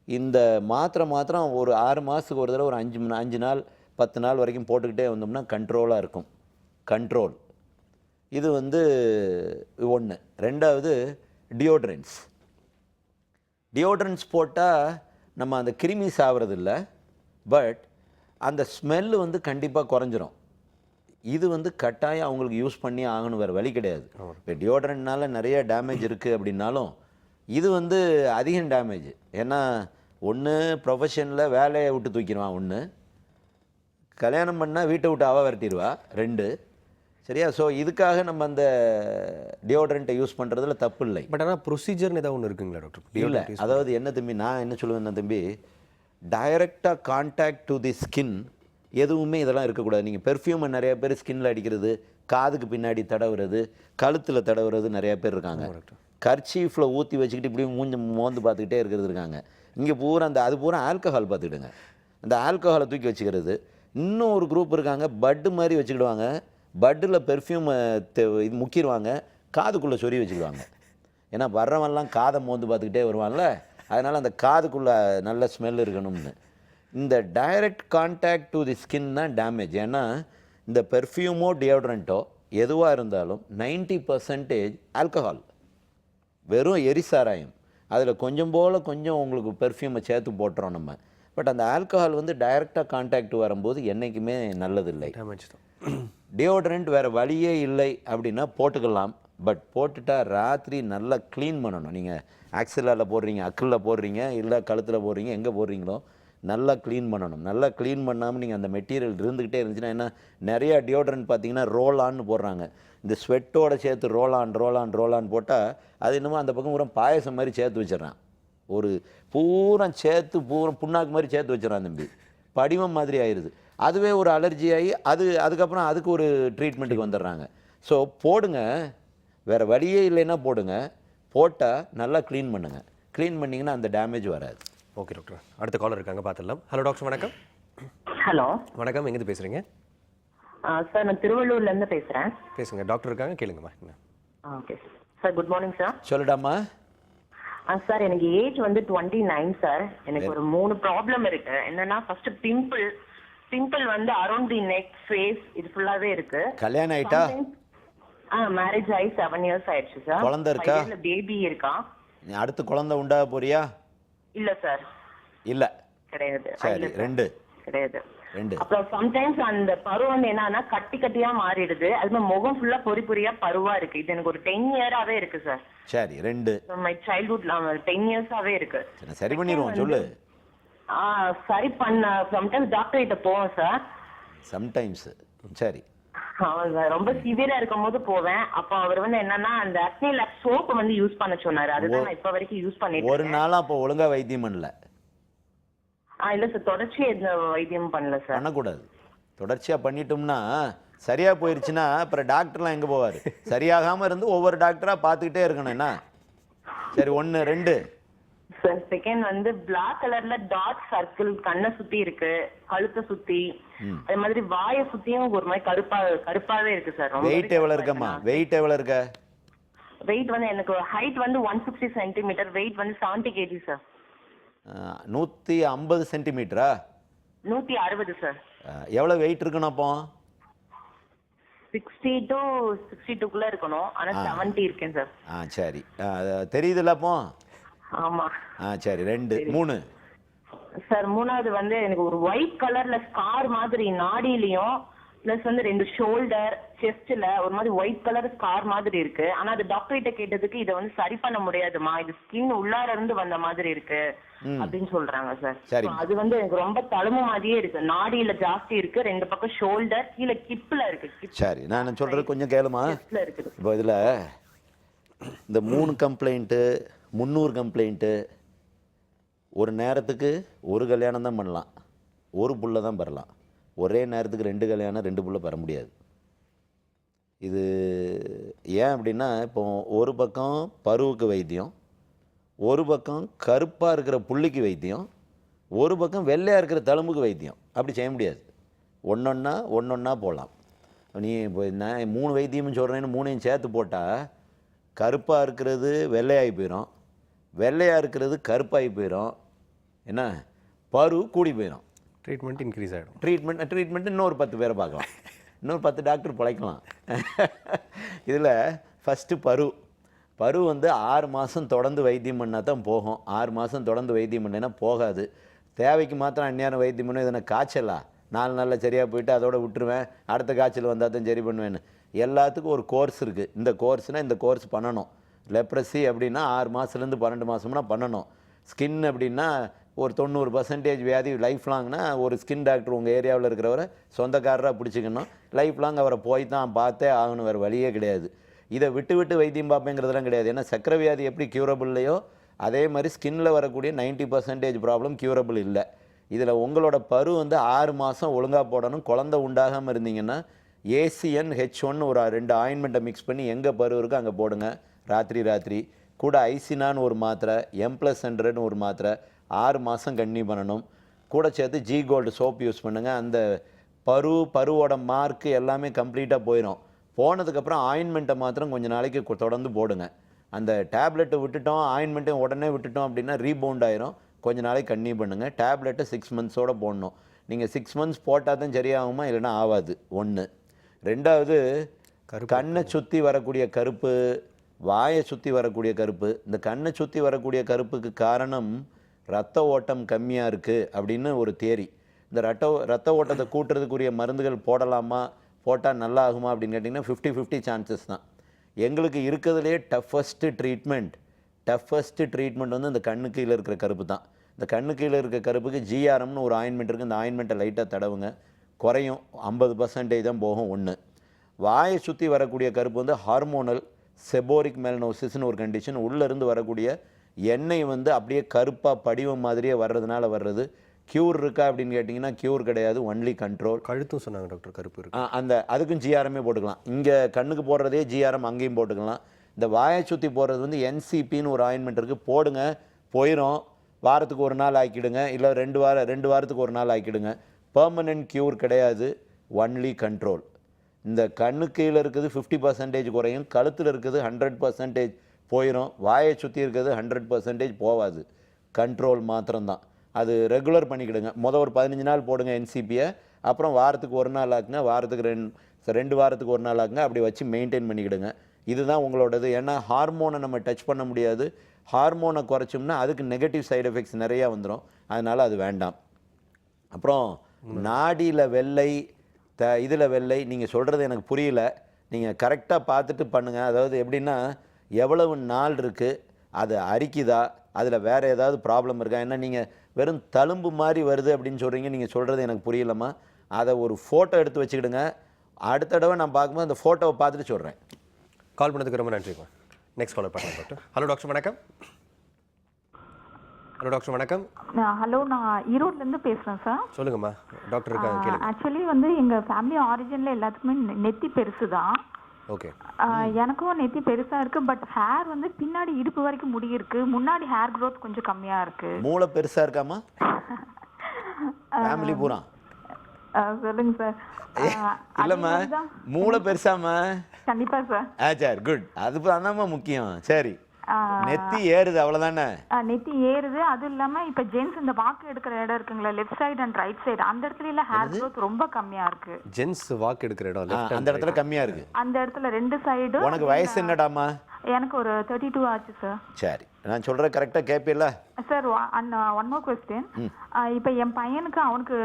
இந்த மாத்திரம் ஒரு 6 மாதத்துக்கு ஒரு தடவை ஒரு 5 நாள் 10 நாள் வரைக்கும் போட்டுக்கிட்டே வந்தோம்னா கண்ட்ரோலாக இருக்கும். கண்ட்ரோல். இது வந்து ஒன்று. ரெண்டாவது டியோட்ரன்ஸ். டியோட்ரன்ஸ் போட்டால் நம்ம அந்த கிருமி சாவறதில்லை, பட் அந்த ஸ்மெல்லு வந்து கண்டிப்பாக குறைஞ்சிரும். இது வந்து கட்டாயம் அவங்களுக்கு யூஸ் பண்ணி ஆகணும், வேறு வழி கிடையாது. இப்போ டியோட்ரண்ட்னால நிறைய டேமேஜ் இருக்குது அப்படின்னாலும் இது வந்து அதிகம் டேமேஜ். ஏன்னா ஒன்று ப்ரொஃபஷனில் வேலையை விட்டு தூக்கிடுவான், ஒன்று கல்யாணம் பண்ணால் வீட்டை விட்டு அவ விரட்டிடுவா, 2. சரியா? ஸோ இதுக்காக நம்ம அந்த டியோட்ரண்ட்டை யூஸ் பண்ணுறதுல தப்பு இல்லை. பட் ஆனால் ப்ரொசீஜர்னு ஏதாவது ஒன்று இருக்குங்களா டாக்டர்? இல்லை. அதாவது என்ன தம்பி, நான் என்ன சொல்லுவேன்னா தம்பி, டைரெக்டாக கான்டாக்ட் டு தி ஸ்கின் எதுவுமே இதெல்லாம் இருக்கக்கூடாது. நீங்கள் பெர்ஃப்யூமை நிறைய பேர் ஸ்கின்னில் அடிக்கிறது, காதுக்கு பின்னாடி தடவுறது, கழுத்தில் தடவுறது நிறையா பேர் இருக்காங்க. கர்ச்சீஃபில் ஊற்றி வச்சுக்கிட்டு இப்படி மோந்து பார்த்துக்கிட்டே இருக்கிறது இருக்காங்க. இங்கே பூரா அது பூரா ஆல்கஹால் பார்த்துக்கிடுங்க. அந்த ஆல்கஹாலை தூக்கி வச்சுக்கிறது. இன்னும் ஒரு குரூப் இருக்காங்க, பட்டு மாதிரி வச்சுக்கிடுவாங்க. பட்டில் பெர்ஃப்யூமை இது முக்கிடுவாங்க, காதுக்குள்ளே சொறி வச்சுக்கிடுவாங்க. ஏன்னா வர்றவன்லாம் காதை மோந்து பார்த்துக்கிட்டே வருவான்ல, அதனால் அந்த காதுக்குள்ளே நல்ல ஸ்மெல் இருக்கணும்னு. இந்த direct contact to the skin தான் டேமேஜ். ஏன்னா இந்த பெர்ஃப்யூமோ டியோட்ரண்ட்டோ எதுவாக இருந்தாலும் 90% ஆல்கஹால், வெறும் எரிசாராயம். அதில் கொஞ்சம் உங்களுக்கு பெர்ஃப்யூமை சேர்த்து போட்டுறோம் நம்ம. பட் அந்த ஆல்கஹால் வந்து டைரெக்டாக கான்டாக்ட் வரும்போது என்றைக்குமே நல்லதில்லை, டேமேஜ் தான். டியோட்ரண்ட் வேறு வழியே இல்லை அப்படின்னா போட்டுக்கலாம். பட் போட்டுட்டால் ராத்திரி நல்லா க்ளீன் பண்ணணும். நீங்கள் ஆக்சிலாவில் போடுறீங்க, அக்கிளில் போடுறீங்க, இல்லை கழுத்தில் போடுறீங்க, எங்கே போடுறீங்களோ நல்லா க்ளீன் பண்ணணும். நல்லா க்ளீன் பண்ணாமல் நீங்கள் அந்த மெட்டீரியல் இருந்துக்கிட்டே இருந்துச்சுன்னா, ஏன்னா நிறையா டியோட்ரண்ட் பார்த்தீங்கன்னா ரோல் ஆன்னு போடுறாங்க. இந்த ஸ்வெட்டோட சேர்த்து ரோல் ஆன் போட்டால் அது இன்னமும் அந்த பக்கம் பூரா பாயசம் மாதிரி சேர்த்து வச்சிடறான். ஒரு பூரா புண்ணாக்கு மாதிரி சேர்த்து வச்சிடறான் தம்பி. படிவம் மாதிரி ஆயிடுது. அதுவே ஒரு அலர்ஜி ஆகி அதுக்கப்புறம் அதுக்கு ஒரு ட்ரீட்மெண்ட்டுக்கு வந்துடுறாங்க. ஸோ போடுங்க, வேறு வழியே இல்லைன்னா போடுங்க. போட்டால் நல்லா க்ளீன் பண்ணுங்கள். க்ளீன் பண்ணிங்கன்னா அந்த டேமேஜ் வராது. ஓகே டாக்டர், அடுத்த காலர் இருக்காங்க, பார்த்துடலாம். ஹலோ டாக்டர், வணக்கம். ஹலோ வணக்கம், எங்கேருந்து பேசுகிறீங்க? சார், நான் திருவள்ளூர்லேருந்து பேசுகிறேன். பேசுங்க, டாக்டர் இருக்காங்க, கேளுங்கம்மா. Okay sir, good morning sir. சொல்லிடாமா? சார், எனக்கு ஏஜ் வந்து 29 சார். எனக்கு ஒரு 3 ப்ராப்ளம் இருக்கு. என்னன்னா, ஃபர்ஸ்ட் பிம்பிள் வந்து அரௌண்ட் தி நெக், ஃபேஸ், இது ஃபுல்லாவே இருக்கு. கல்யாணம் ஆயிட்டா? மேரேஜ் ஆகி 7 இயர்ஸ் ஆயிடுச்சு சார். குழந்தை இருக்கா? பேபி இருக்கா? நீ அடுத்து குழந்தை உண்டாக போறியா? இல்ல சார். இல்ல, கிடையாது. சரி, 2 கிடையாது. 2. அப்புறம் சம்டைம்ஸ் அந்த பரு வந்து என்னன்னா கட்டியா மாறிடுது. அது முகம் ஃபுல்லா பொறியா பருவா இருக்கு. இது எனக்கு ஒரு 10 இயராவே இருக்கு சார். சரி, 2. மை சைல்ட்ஹுட்ல 10 இயர்ஸாவே இருக்கு. சரி பண்ணிடுவோம், சொல்லு. சரி பண்ண சம்டைம்ஸ் டாக்டர் கிட்ட போவேன் சார். சம்டைம்ஸ். சரி. ரொம்ப சிவியரா இருக்கும் போது போவேன். அப்ப அவர் வந்து என்னன்னா அந்த அக்னி லேப் சோப் வந்து யூஸ் பண்ண சொன்னாரு. அதுதான் நான் இப்ப வரைக்கும் யூஸ் பண்ணிட்டு ஒரு நாளா அப்ப ஒழுங்கா வைத்தியம் பண்ணல? இல்ல சார், தொடர்ச்சியா எந்த வைத்தியம் பண்ணல சார். பண்ணக்கூடாது. தொடர்ச்சியா பண்ணிட்டோம்னா சரியாக போயிடுச்சுன்னா அப்புறம் டாக்டர்லாம் எங்கே போவார்? சரியாகாமல் இருந்து ஒவ்வொரு டாக்டராக பார்த்துக்கிட்டே இருக்கணும். என்ன சரி 1 2 சார் செகண்ட் வந்து பிளாக் கலர்ல டாட் சர்க்கிள் கண்ணை சுத்தி இருக்கு, கழுத்தை சுத்தி, அதே மாதிரி வாயை சுத்தியும் ஒரு மாதிரி கருப்பாவே இருக்கு சார். வெயிட் எவ்வளோ இருக்கம்மா? வெயிட் எவ்வளோ இருக்க? வெயிட் வந்து எனக்கு ஹைட் வந்து 160 சென்டிமீட்டர், வெயிட் வந்து 70 kg சார். 150 சென்டிமீட்டரா? 160 சார். எவ்வளோ வெயிட் இருக்கணும் அப்போ? 60 to 62 இருக்கணும். ஆனா 70 இருக்கேன் சார். சரி தெரியுதுல்ல அப்போ? ஆமா. சரி 2 3 சார் மூணாவது வந்து எனக்கு ஒரு ஒயிட் கலர்ல ஸ்கார் மாதிரி நாடியிலயும் பிளஸ் வந்து 2 ஷோல்டர் செஸ்ட்ல ஒரு மாதிரி ஒயிட் கலர் ஸ்கார் மாதிரி இருக்கு. ஆனா அது டாக்டர் கிட்ட கேட்டதுக்கு இதை வந்து சரி பண்ண முடியாதுமா, இது ஸ்கின் உள்ளார இருந்து வந்த மாதிரி இருக்கு அப்படின்னு சொல்றாங்க சார். அது வந்து எனக்கு ரொம்ப தழும்பு மாதிரியே இருக்கு, நாடியில ஜாஸ்தி இருக்கு, 2 பக்கம் ஷோல்டர், கீழே கிப்ல இருக்கு. சரி நான் சொல்றது கொஞ்சம் கேளுமா. இருக்குது. இப்போ இதுல இந்த 3 கம்ப்ளைண்ட்டு 300 கம்ப்ளைண்ட்டு ஒரு நேரத்துக்கு ஒரு கல்யாணம் தான் பண்ணலாம், ஒரு புள்ள தான் பெறலாம். ஒரே நேரத்துக்கு 2 கல்யாணம் 2 புள்ள பெற முடியாது. இது ஏன் அப்படின்னா இப்போ ஒரு பக்கம் பருவுக்கு வைத்தியம், ஒரு பக்கம் கருப்பாக இருக்கிற புள்ளிக்கு வைத்தியம், ஒரு பக்கம் வெள்ளையாக இருக்கிற தழும்புக்கு வைத்தியம். அப்படி செய்ய முடியாது. ஒன்றொன்னா போகலாம். நீ இப்போ நான் 3 வைத்தியம்னு சொல்கிறேன்னு 3ஐயும் சேர்த்து போட்டால் கருப்பாக இருக்கிறது வெள்ளையாகி போயிடும், வெள்ளையாக இருக்கிறது கருப்பாகி போயிடும், என்ன பரு கூடி போயிடும். ட்ரீட்மெண்ட் இன்க்ரீஸ் ஆகிடும். ட்ரீட்மெண்ட் இன்னொரு 10 பேரை பார்க்கலாம், இன்னொரு 10 டாக்டர் பிழைக்கலாம். இதில் ஃபஸ்ட்டு பரு வந்து 6 மாதம் தொடர்ந்து வைத்தியம் பண்ணால் தான் போகும். 6 மாதம் தொடர்ந்து வைத்தியம் பண்ணேன்னா போகாது. தேவைக்கு மாத்திரம் அந்நேரம் வைத்தியம் பண்ண இதனை காய்ச்சலா 4 நாளில் சரியாக போயிட்டு அதோட விட்டுருவேன், அடுத்த காய்ச்சல் வந்தால் தான் சரி பண்ணுவேன்னு. எல்லாத்துக்கும் ஒரு கோர்ஸ் இருக்குது. இந்த கோர்ஸ்னால் இந்த கோர்ஸ் பண்ணணும். லெப்ரசி அப்படின்னா 6 மாதத்துலேருந்து 12 மாதம்னா பண்ணணும். ஸ்கின் அப்படின்னா ஒரு 90% வியாதி லைஃப் லாங்னா ஒரு ஸ்கின் டாக்டர் உங்கள் ஏரியாவில் இருக்கிறவரை சொந்தக்காரராக பிடிச்சிக்கணும். லைஃப் லாங் அவரை போய் தான் பார்த்தே ஆகணும், வேறு வழியே கிடையாது. இதை விட்டு வைத்தியம் பார்ப்பேங்கிறதுலாம் கிடையாது. ஏன்னா சக்கரை வியாதி எப்படி க்யூரபிள்லையோ அதே மாதிரி ஸ்கின்னில் வரக்கூடிய 90% ப்ராப்ளம் க்யூரபிள் இல்லை. இதில் உங்களோட பரு வந்து 6 மாதம் ஒழுங்காக போடணும். குழந்தை உண்டாகாமல் இருந்தீங்கன்னா ACNH1 ஒரு 2 ஆயின்மெண்ட்டை மிக்ஸ் பண்ணி எங்கே பரு இருக்கோ அங்கே போடுங்க. ராத்திரி கூட ஐசினான்னு ஒரு மாத்திரை, M+100ன்னு ஒரு மாத்திரை 6 மாதம் கன்டினியூ பண்ணணும். கூட சேர்த்து G கோல்டு சோப் யூஸ் பண்ணுங்கள். அந்த பருவோட மார்க்கு எல்லாமே கம்ப்ளீட்டாக போயிடும். போனதுக்கப்புறம் ஆயின்மெண்ட்டை மாத்திரம் கொஞ்சம் நாளைக்கு தொடர்ந்து போடுங்க. அந்த டேப்லெட்டை விட்டுட்டோம் ஆயின்மெண்ட்டையும் உடனே விட்டுட்டோம் அப்படின்னா ரீபவுண்ட் ஆயிரும். கொஞ்சம் நாளைக்கு கன்டினியூ பண்ணுங்கள். டேப்லெட்டை 6 மந்த்ஸோடு போடணும். நீங்கள் 6 மந்த்ஸ் போட்டால் தான் சரியாகுமா, இல்லைன்னா ஆகாது. 1 2வது கண்ணை சுற்றி வரக்கூடிய கருப்பு, வாயை சுற்றி வரக்கூடிய கருப்பு. இந்த கண்ணை சுற்றி வரக்கூடிய கருப்புக்கு காரணம் ரத்த ஓட்டம் கம்மியாக இருக்குது அப்படின்னு ஒரு தியரி. இந்த ரத்த ஓட்டத்தை கூட்டுறதுக்குரிய மருந்துகள் போடலாமா, போட்டால் நல்லா ஆகுமா அப்படின்னு கேட்டிங்கன்னா 50-50 சான்சஸ் தான். எங்களுக்கு இருக்கிறதுலே டஃபஸ்ட்டு ட்ரீட்மெண்ட் வந்து இந்த கண்ணு கீழே இருக்கிற கருப்பு தான். இந்த கண்ணு கீழே இருக்கிற கருப்புக்கு GRMனு ஒரு ஆயின்மெண்ட் இருக்குது. இந்த ஆயின்மெண்ட்டை லைட்டாக தடவுங்க, குறையும். 50% தான் போகும். 1 வாயை சுற்றி வரக்கூடிய கருப்பு வந்து ஹார்மோனல் செபோரிக் மெலனோசிஸ்னு ஒரு கண்டிஷன். உள்ளேருந்து வரக்கூடிய எண்ணெய் வந்து அப்படியே கருப்பாக படிவம் மாதிரியே வர்றதுனால வர்றது. க்யூர் இருக்கா அப்படின்னு கேட்டிங்கன்னா க்யூர் கிடையாது, ஒன்லி கண்ட்ரோல். கழுத்தும் சொன்னாங்க டாக்டர் கருப்பு இருக்கு. அதுக்கும் GRMே போட்டுக்கலாம். இங்கே கண்ணுக்கு போடுறதே GRM அங்கேயும் போட்டுக்கலாம். இந்த வாயை சுற்றி போடுறது வந்து NCPன்னு ஒரு ஆயின்மெண்ட் இருக்குது. போடுங்க, போயிடும். வாரத்துக்கு ஒரு நாள் ஆக்கிடுங்க, இல்லை 2 வாரத்துக்கு ஒரு நாள் ஆக்கிடுங்க. பெர்மனன்ட் க்யூர் கிடையாது, ஒன்லி கண்ட்ரோல். இந்த கண்ணு கீழே இருக்குது 50% குறையும், கழுத்தில் இருக்குது 100% போயிடும், வாயை சுற்றி இருக்கிறது 100% போகாது. கண்ட்ரோல் மாத்திரம்தான். அது ரெகுலர் பண்ணிக்கிடுங்க. ஒரு 15 நாள் போடுங்க NCPயை, அப்புறம் வாரத்துக்கு ஒரு நாள் ஆக்குங்க, வாரத்துக்கு 2 வாரத்துக்கு ஒரு நாள் ஆக்குங்க. அப்படி வச்சு மெயின்டைன் பண்ணிக்கிடுங்க. இதுதான் உங்களோடது. ஏன்னா ஹார்மோனை நம்ம டச் பண்ண முடியாது. ஹார்மோனை குறைச்சோம்னா அதுக்கு நெகட்டிவ் சைடு எஃபெக்ட்ஸ் நிறையா வந்துடும். அதனால் அது வேண்டாம். அப்புறம் நாடியில் வெள்ளை, இதில் வெள்ளை, நீங்கள் சொல்கிறது எனக்கு புரியல. நீங்கள் கரெக்டாக பார்த்துட்டு பண்ணுங்கள். அதாவது எப்படின்னா எவ்வளவு நாள் இருக்குது, அது அரிக்குதா, அதில் வேறு ஏதாவது ப்ராப்ளம் இருக்கா. ஏன்னா நீங்கள் வெறும் தழும்பு மாதிரி வருது அப்படின்னு சொல்கிறீங்க. நீங்கள் சொல்கிறது எனக்கு புரியலம்மா. அதை ஒரு ஃபோட்டோ எடுத்து வச்சுக்கிடுங்க. அடுத்த தடவை நான் பார்க்கும்போது அந்த ஃபோட்டோவை பார்த்துட்டு சொல்கிறேன். கால் பண்ணதுக்கு ரொம்ப நன்றிங்க. நெக்ஸ்ட் காலர் பண்ணலாம் டாக்டர். ஹலோ டாக்டர், வணக்கம். ஹலோ டாக்டர் வணக்கம். ஹலோ, நான் ஈரோட்லேருந்து பேசுகிறேன் சார். சொல்லுங்கம்மா, டாக்டர் இருக்காங்க, கேளுங்க. ஆக்சுவலி வந்து எங்கள் ஃபேமிலி ஆரிஜினில் எல்லாத்துக்குமே நெத்தி பெருசு தான். ஓகே. எனக்கும் நெத்தி பெருசாக இருக்குது. பட் ஹேர் வந்து பின்னாடி இடுப்பு வரைக்கும் முடி இருக்குது. முன்னாடி ஹேர் க்ரோத் கொஞ்சம் கம்மியாக இருக்குது. மூளை பெருசாக இருக்காமா? ஃபேமிலி பூரா சொல்லுங்க சார். இல்லைம்மா, மூளை பெருசாம்மா? கண்டிப்பாக சார். சரி, குட். அது தானம்மா முக்கியம். சரி, நெத்தி ஏறுது அவ்வளவுதானே? நெத்தி ஏறுது. அதுவும் இல்லாம இப்ப ஜென்ஸ் இந்த வாக்கு எடுக்கிற இடம் இருக்குங்களா, left side and right side, அந்த இடத்துல எல்லாம் ஹேர் க்ரோத் ரொம்ப கம்மியா இருக்கு. ஜென்ஸ் வாக்கு எடுக்கிற இடம் அந்த இடத்துல கம்மியா இருக்கு. அந்த இடத்துல ரெண்டு சைடு. உனக்கு வயசு என்னடாமா? எனக்கு ஒரு 32 ஆச்சு சார். சரி, நான் சொல்ற கரெக்டா கேப்பீல்ல சார்? One more question. இப்போ என் பையனுக்கு, அவனுக்கு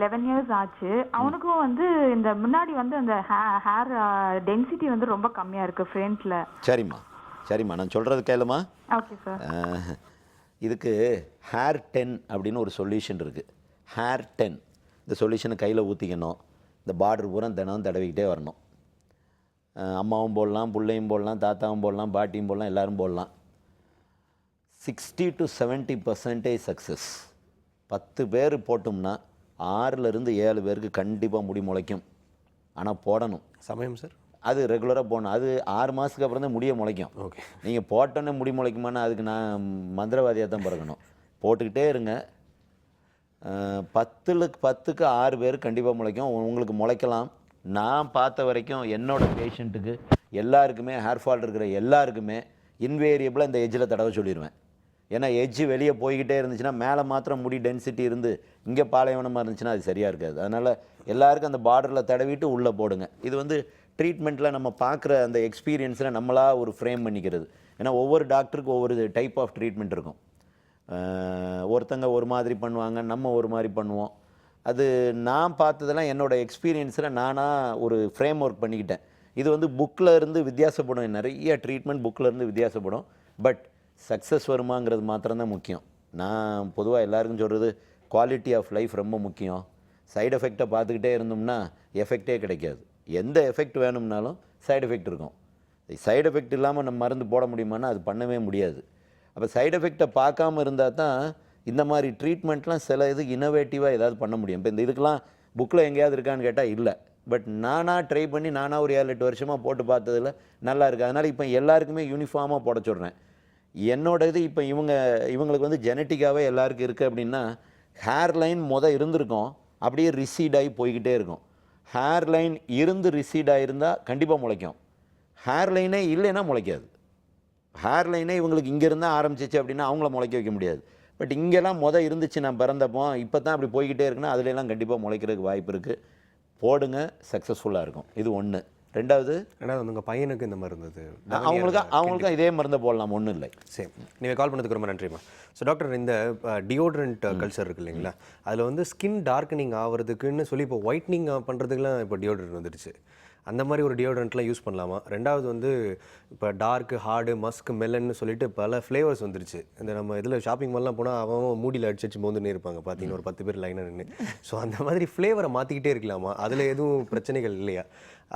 11 இயர்ஸ் ஆச்சு. அவனுக்கும் வந்து இந்த முன்னாடி வந்து அந்த ஹேர் டென்சிட்டி வந்து ரொம்ப கம்மியா இருக்கு ஃப்ரண்ட்ல. சரிம்மா, நான் சொல்கிறது கேளுமா? Okay sir. இதுக்கு ஹேர் 10 அப்படின்னு ஒரு சொல்யூஷன் இருக்குது. ஹேர் 10 இந்த சொல்யூஷனை கையில் ஊற்றிக்கணும். இந்த பார்டர் பூரா தினம் தடவிக்கிட்டே வரணும். அம்மாவும் போடலாம், பிள்ளையும் போடலாம், தாத்தாவும் போடலாம், பாட்டியும் போடலாம், எல்லோரும் போடலாம். 60 to 70% சக்ஸஸ். 10 பேர் போட்டோம்னா 6லேருந்து 7 பேருக்கு கண்டிப்பாக முடி முளைக்கும். ஆனால் போடணும். சமயம் சார், அது ரெகுலராக போடணும். அது 6 மாதத்துக்கு அப்புறம் தான் முடிய முளைக்கும். ஓகே. நீங்கள் போட்டோன்னே முடி முளைக்குமானா அதுக்கு நான் மந்திரவாதியாக தான் பிறக்கணும். போட்டுக்கிட்டே இருங்க. 10க்கு 6 பேர் கண்டிப்பாக முளைக்கும். உங்களுக்கு முளைக்கலாம். நான் பார்த்த வரைக்கும் என்னோடய பேஷண்ட்டுக்கு எல்லாருக்குமே, ஹேர் ஃபால் இருக்கிற எல்லாருக்குமே இன்வேரியபிளாக இந்த எஜ்ஜில் தடவை சொல்லிடுவேன். ஏன்னா எஜ்ஜு வெளியே போய்கிட்டே இருந்துச்சுன்னா மேலே மாத்திரம் முடி டென்சிட்டி இருந்து இங்கே பாலைவனமாக இருந்துச்சுன்னா அது சரியாக இருக்காது. அதனால் எல்லாருக்கும் அந்த பார்டரில் தடவிட்டு உள்ளே போடுங்க. இது வந்து ட்ரீட்மெண்ட்டில் நம்ம பார்க்குற அந்த எக்ஸ்பீரியன்ஸில் நம்மளாக ஒரு ஃப்ரேம் பண்ணிக்கிறது. ஏன்னா ஒவ்வொரு டாக்டருக்கும் ஒவ்வொரு டைப் ஆஃப் ட்ரீட்மெண்ட் இருக்கும். ஒருத்தங்க ஒரு மாதிரி பண்ணுவாங்க, நம்ம ஒரு மாதிரி பண்ணுவோம். அது நான் பார்த்ததெல்லாம் என்னோடய எக்ஸ்பீரியன்ஸில் நானாக ஒரு ஃப்ரேம் ஒர்க் பண்ணிக்கிட்டேன். இது வந்து புக்கில் இருந்து வித்தியாசப்படும். நிறைய ட்ரீட்மெண்ட் புக்கில் இருந்து வித்தியாசப்படும். பட் சக்ஸஸ் வருமாங்கிறது மாத்திரம்தான் முக்கியம். நான் பொதுவாக எல்லாருக்கும் சொல்கிறது, குவாலிட்டி ஆஃப் லைஃப் ரொம்ப முக்கியம். சைடு எஃபெக்டை பார்த்துக்கிட்டே இருந்தோம்னா எஃபெக்டே கிடைக்காது. எந்த எஃபெக்ட் வேணும்னாலும் சைடு எஃபெக்ட் இருக்கும். சைடு எஃபெக்ட் இல்லாமல் நம்ம மருந்து போட முடியுமானா அது பண்ணவே முடியாது. அப்போ சைடு எஃபெக்டை பார்க்காம இருந்தால் தான் இந்த மாதிரி ட்ரீட்மெண்ட்லாம் சில இது இனோவேட்டிவாக ஏதாவது பண்ண முடியும். இப்போ இந்த இதுக்கெலாம் புக்கில் எங்கேயாவது இருக்கான்னு கேட்டால் இல்லை. பட் நானாக ட்ரை பண்ணி நானாக ஒரு 7-8 வருஷமாக போட்டு பார்த்ததில் நல்லா இருக்குது. அதனால் இப்போ எல்லாருக்குமே யூனிஃபார்மாக போட சொல்கிறேன். என்னோட இது இப்போ இவங்களுக்கு வந்து ஜெனட்டிக்காகவே எல்லாருக்கும் இருக்குது அப்படின்னா, ஹேர் லைன் இருந்திருக்கும், அப்படியே ரிசீட் ஆகி போய்கிட்டே இருக்கும். ஹேர் லைன் இருந்து ரிசீட் ஆகிருந்தால் கண்டிப்பாக முளைக்கும். ஹேர் லைனே இல்லைன்னா முளைக்காது. ஹேர் லைனே இவங்களுக்கு இங்கே இருந்தால் ஆரம்பிச்சிச்சு அப்படின்னா அவங்கள முளைக்க வைக்க முடியாது. பட் இங்கெல்லாம் இருந்துச்சு நான் பிறந்தப்போ, இப்போ தான் அப்படி போய்கிட்டே இருக்குன்னா அதுலலாம் கண்டிப்பாக முளைக்கிறதுக்கு வாய்ப்பு இருக்குது. போடுங்க, சக்ஸஸ்ஃபுல்லாக இருக்கும். இது ஒன்று. ரெண்டாவது உங்கள் பையனுக்கு இந்த மாதிரி இருந்தது, அவங்களுக்கும் இதே மருந்தை போடலாம், ஒன்றும் இல்லை. சரி, நீங்கள் கால் பண்ணதுக்கு ரொம்ப நன்றிம்மா. ஸோ டாக்டர், இந்த டியோட்ரண்ட் கல்ச்சர் இருக்குது இல்லைங்களா, அதில் வந்து ஸ்கின் டார்க்கனிங் ஆகிறதுக்குன்னு சொல்லி இப்போ ஒயிட்னிங் பண்ணுறதுக்குலாம் இப்போ டியோட்ரண்ட் வந்துடுச்சு. அந்த மாதிரி ஒரு டியோட்ரண்ட்லாம் யூஸ் பண்ணலாமா? ரெண்டாவது வந்து இப்போ டார்க்கு, ஹார்டு, மஸ்க், மெலன்னு சொல்லிட்டு பல ஃப்ளேவர்ஸ் வந்துருச்சு. இந்த நம்ம இதில் ஷாப்பிங் மால்லாம் போனால் அவன் மூடியில் அடிச்சு மோந்துன்னே இருப்பாங்க, பார்த்தீங்கன்னா ஒரு 10 பேர் லைனாக நின்று. ஸோ அந்த மாதிரி ஃப்ளேவரை மாற்றிக்கிட்டே இருக்கலாமா? அதில் எதுவும் பிரச்சனைகள் இல்லையா?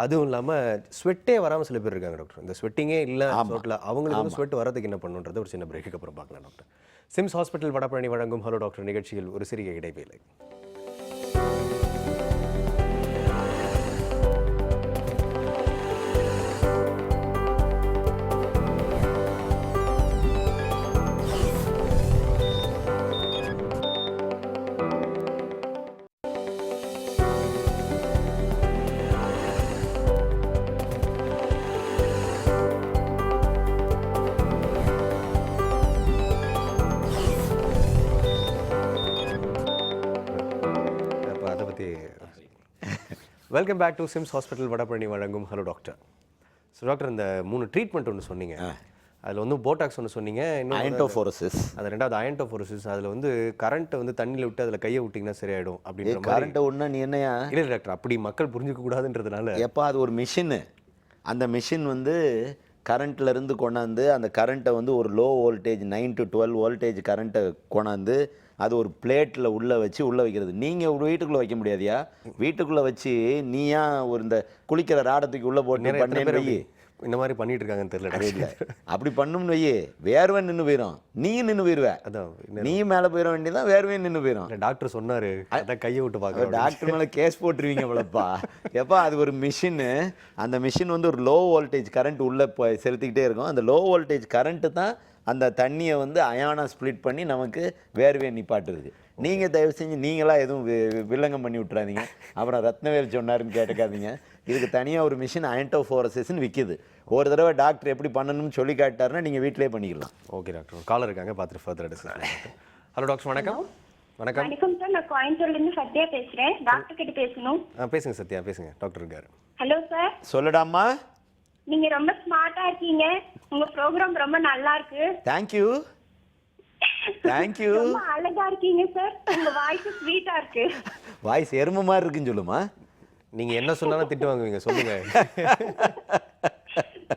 அதுவும் இல்லாமல் ஸ்வெட்டே வராமல் சில பேர் இருக்காங்க டாக்டர். இந்த ஸ்வெட்டிங்கே இல்லை ரோட்டில், அவங்களுக்கு வந்து ஸ்வெட் வரதுக்கு என்ன பண்ணுன்றது ஒரு சின்ன பிரேக்குக்கு அப்புறம் பார்க்கலாம் டாக்டர். சிம்ஸ் ஹாஸ்பிட்டல் வடபழனி வழங்கும் ஹலோ டாக்டர் நிகழ்ச்சியில் ஒரு சிறிய இடைவேளை. Welcome back to Sims hospital Vadapalani வழங்கும் ஹலோ டாக்டர். ஸோ டாக்டர், இந்த 3 ட்ரீட்மெண்ட் ஒன்று சொன்னீங்க. அதில் வந்து போட்டாக்ஸ் ஒன்று சொன்னீங்க, இன்னும் அயன்டோஃபோரோசிஸ். அது ரெண்டாவது அயன்டோஃபோரோசிஸ். அதில் வந்து கரண்ட்டை வந்து தண்ணியில் விட்டு அதில் கையை விட்டிங்கன்னா சரியாயிடும் அப்படின்ற மாதிரி. கரண்ட்டை ஒன்று நீ என்னையா? இல்லை டாக்டர், அப்படி மக்கள் புரிஞ்சிக்க கூடாதுன்றதுனால. எப்போ அது ஒரு மிஷினு, அந்த மிஷின் வந்து கரண்ட்லேருந்து கொண்டாந்து அந்த கரண்ட்டை வந்து ஒரு லோ வோல்டேஜ் 9 to 12 வோல்டேஜ் கரண்ட்டை கொண்டாந்து அது ஒரு பிளேட்டில் உள்ளே வைக்கிறது. நீங்கள் ஒரு வீட்டுக்குள்ளே வைக்க முடியாதியா? வீட்டுக்குள்ளே வச்சு நீயா ஒரு இந்த குளிக்கிற ராடத்துக்கு உள்ளே போட்டு பண்ணி இந்த மாதிரி பண்ணிட்டு இருக்காங்கன்னு தெரியல இல்லை டாக்டர். அப்படி பண்ணும்னு வையே வேர்வை நின்று போயிடும், நீ நின்று போயிடுவ, அதான் நீ மேலே போயிட வேண்டியதான், வேர்வையும் நின்று போயிடும். டாக்டர் சொன்னாரு அதான் கையை விட்டு பார்க்க டாக்டர் மேலே கேஸ் போட்டுருவீங்க போலப்பா. எப்பா அது ஒரு மிஷின்னு, அந்த மிஷின் வந்து ஒரு லோ வோல்டேஜ் கரண்ட் உள்ளே செலுத்திக்கிட்டே இருக்கும். அந்த லோ வோல்டேஜ் கரண்ட்டு தான் அந்த தண்ணியை வந்து அயானா ஸ்ப்ளிட் பண்ணி நமக்கு வேர்வையை நிப்பாட்டுறது. நீங்கள் தயவு செஞ்சு நீங்களாம் எதுவும் வில்லங்கம் பண்ணி விட்றாதீங்க. அப்புறம் ரத்னவேல் சொன்னாருன்னு கேட்டுக்காதீங்க. இதுக்கு தனியாக ஒரு மிஷின் அயன்டோஃபோரசிஸ்ன்னு விற்கிது. ஒரு தடவை டாக்டர் எப்படி பண்ணணும்னு சொல்லி காட்டாருன்னா நீங்கள் வீட்டிலே பண்ணிக்கலாம். ஓகே டாக்டர், காலர் இருக்காங்க, பார்த்துட்டு ஃபர்தர் டிஸ்கஸ். ஹலோ டாக்டர், வணக்கம். வணக்கம். வணக்கம் சார், நான் கோயம்புத்தூர்ல இருந்து சத்யா பேசுறேன். டாக்டர் கிட்ட பேசணும். பேசுங்க சத்யா, பேசுங்க, டாக்டர் இருக்காரு. Hello sir. சொல்லடாமா. நீங்க ரொம்ப ஸ்மார்ட்டா இருக்கீங்க. உங்க ப்ரோக்ராம் ரொம்ப நல்லா இருக்கு. Thank you thank you. ரொம்ப அழகா இருக்கீங்க சார். உங்க வாய்ஸ் ஸ்வீட்டா இருக்கு. வாய்ஸ் எரும மாதிரி இருக்குன்னு சொல்லுமா. நீங்க என்ன சொன்னாலும் திட்டு வாங்குவீங்க, சொல்லுங்க.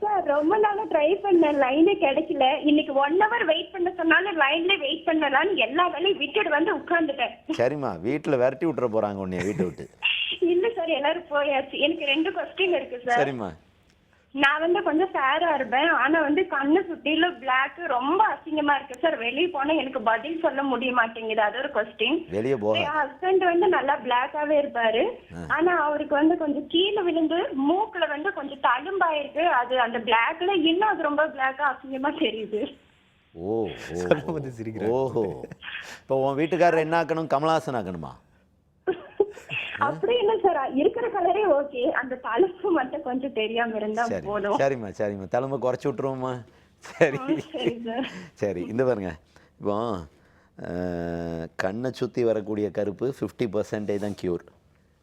சார் ரொம்ப நாளா ட்ரை பண்ண, லைனே கிடைக்கல. இன்னைக்கு 1 hour வெயிட் பண்ண சொன்னாலும் லைன்ல வெயிட் பண்ணலாம்னு எல்லா வேலையும் விட்டுட்டு வந்து உட்கார்ந்துட்டேன். சரிம்மா, வீட்டில் விரட்டி விட்டுற போகிறாங்க உன்னைய வீட்டை விட்டு. இல்ல சார், எல்லாரும் போயாச்சு. எனக்கு 2 கொஸ்டின் இருக்கு சார். சரிம்மா. நான் வந்து கொஞ்சம் ஃபேரா இருப்பேன், ஆனா வந்து கண்ணு சுத்தில பிளாக் ரொம்ப அசிங்கமா இருக்கு சார். வெளிய போனா எனக்கு பதில் சொல்ல முடிய மாட்டேங்குது. அது ஒரு கொஸ்டின். வெளியே போக என் ஹஸ்பண்ட் வந்து நல்லா பிளாக்காவே இருப்பாரு, ஆனா அவருக்கு வந்து கொஞ்சம் கீழே விழுந்து மூக்குல வந்து கொஞ்சம் தழும்பாயிருக்கு. அது அந்த பிளாக்ல இன்னும் அது ரொம்ப பிளாக்கா அசிங்கமா தெரியுது. சொல்லும்போது சிரிக்கிறேன். ஓஹோ, இப்போ உன் வீட்டுக்காரர் என்ன ஆக்கணும்? கமலஹாசன் ஆக்கணுமா? அப்படி இல்ல சார், இருக்கிற கலரே ஓகே, அந்த தழும்பு மட்டும் கொஞ்சம் தெரியாம இருந்தா சரி போதும். சரிம்மா சரிம்மா, தலைமை குறைச்சி விட்டுருவோம்மா. சரி சரி சார். சரி, இந்த பாருங்க, இப்போ கண்ணை சுற்றி வரக்கூடிய கருப்பு 50% தான் க்யூர்.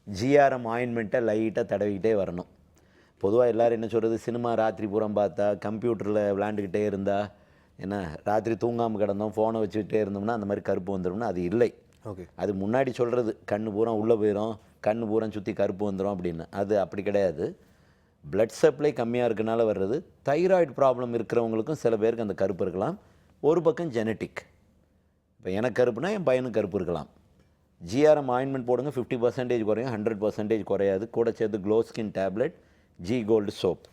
ஜிஆர்எம் ஆயின்மெண்ட்டை லைட்டாக தடவிக்கிட்டே வரணும். பொதுவாக எல்லோரும் என்ன சொல்கிறது, சினிமா ராத்திரி பூரம் பார்த்தா, கம்ப்யூட்டரில் விளாண்டுக்கிட்டே இருந்தா, என்ன ராத்திரி தூங்காமல் கிடந்தோம், ஃபோனை வச்சுக்கிட்டே இருந்தோம்னா அந்த மாதிரி கருப்பு வந்துடும்னா அது இல்லை. ஓகே, அது முன்னாடி சொல்கிறது கண்ணு பூரா உள்ளே போயிடும், கண்ணு பூரா சுற்றி கருப்பு வந்துடும் அப்படின்னு. அது அப்படி கிடையாது. பிளட் சப்ளை கம்மியாக இருக்கனால வர்றது. தைராய்டு ப்ராப்ளம் இருக்கிறவங்களுக்கும் சில பேருக்கு அந்த கருப்பு இருக்கலாம். ஒரு பக்கம் ஜெனட்டிக். இப்போ எனக்கு கருப்புனா என் பையனுக்கு கருப்பு இருக்கலாம். ஜிஆர்எம் ஆயின்மெண்ட் போடுங்க, 50% குறையும், 100% குறையாது. கூட சேர்த்து glow skin tablet, G gold soap.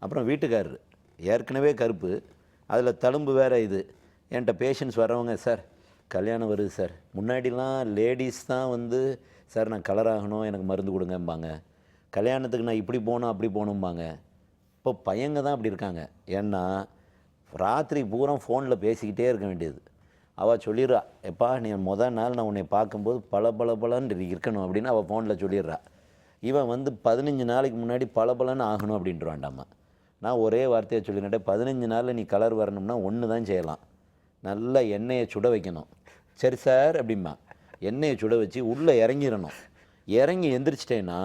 அப்புறம் வீட்டுக்காரர் ஏற்கனவே கருப்பு, அதில் தழும்பு வேறு. இது என்கிட்ட பேஷண்ட்ஸ் வரவங்க, சார் கல்யாணம் வருது சார், முன்னாடிலாம் லேடிஸ் தான் வந்து சார் நான் கலர் ஆகணும் எனக்கு மருந்து கொடுங்கம்பாங்க, கல்யாணத்துக்கு நான் இப்படி போகணும் அப்படி போகணும்பாங்க. இப்போ பையங்க தான் அப்படி இருக்காங்க. ஏன்னா ராத்திரி பூரா ஃபோனில் பேசிக்கிட்டே இருக்க வேண்டியது. அவள் சொல்லிடுறா, எப்பா நீ நாள் நான் உன்னை பார்க்கும்போது பளபளன்னு இருக்கணும் அப்படின்னு அவள் ஃபோனில் சொல்லிடுறா. இவன் வந்து 15 நாளைக்கு முன்னாடி பளபளன்னு ஆகணும் அப்படின்ட்டு வேண்டாமா. நான் ஒரே வார்த்தையை சொல்லினேன், 15 நாளில் நீ கலர் வரணும்னா ஒன்று தான் செய்யலாம், நல்லா எண்ணெயை சுட வைக்கணும். சரி சார் அப்படிம்பா. எண்ணெயை சுட வச்சு உள்ளே இறங்கிடணும். இறங்கி எந்திரிச்சிட்டேன்னா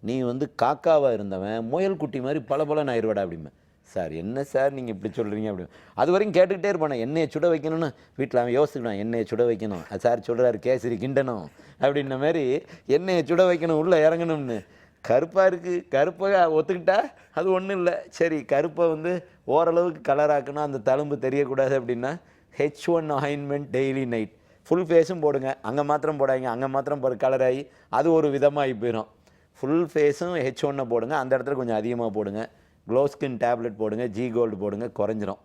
நீ வந்து காக்காவாக இருந்தவன் முயல் குட்டி மாதிரி பளபளன்னு ஆயிடுவாடா அப்படிம்பா. சார் என்ன சார் நீங்கள் இப்படி சொல்கிறீங்க அப்படின்னு. அது வரைக்கும் கேட்டுக்கிட்டே இருப்பானே, எண்ணெயை சுட வைக்கணும்னு வீட்டில் அவன் யோசிக்கணும், எண்ணெயை சுட வைக்கணும், சார் சொல்கிறாரு கேசரி கிண்டணும் அப்படின்ன மாதிரி எண்ணெயை சுட வைக்கணும், உள்ளே இறங்கணும்னு. கருப்பாக இருக்குது, கருப்பை ஒத்துக்கிட்டா அது ஒன்றும் இல்லை. சரி கருப்பை வந்து ஓரளவுக்கு கலராக்கணும், அந்த தழும்பு தெரியக்கூடாது அப்படின்னா H1 ointment daily night. Full ஃபேஸும் போடுங்க, அங்கே மாத்திரம் போடாதீங்க, அங்கே மாத்திரம் கலராகி அது ஒரு விதமாகி போயிடும். ஃபுல் ஃபேஸும் H1 போடுங்க, அந்த இடத்துல கொஞ்சம் அதிகமாக போடுங்க. க்ளோ ஸ்கின் டேப்லெட் போடுங்க, ஜி கோல்டு போடுங்க, குறைஞ்சிரும்.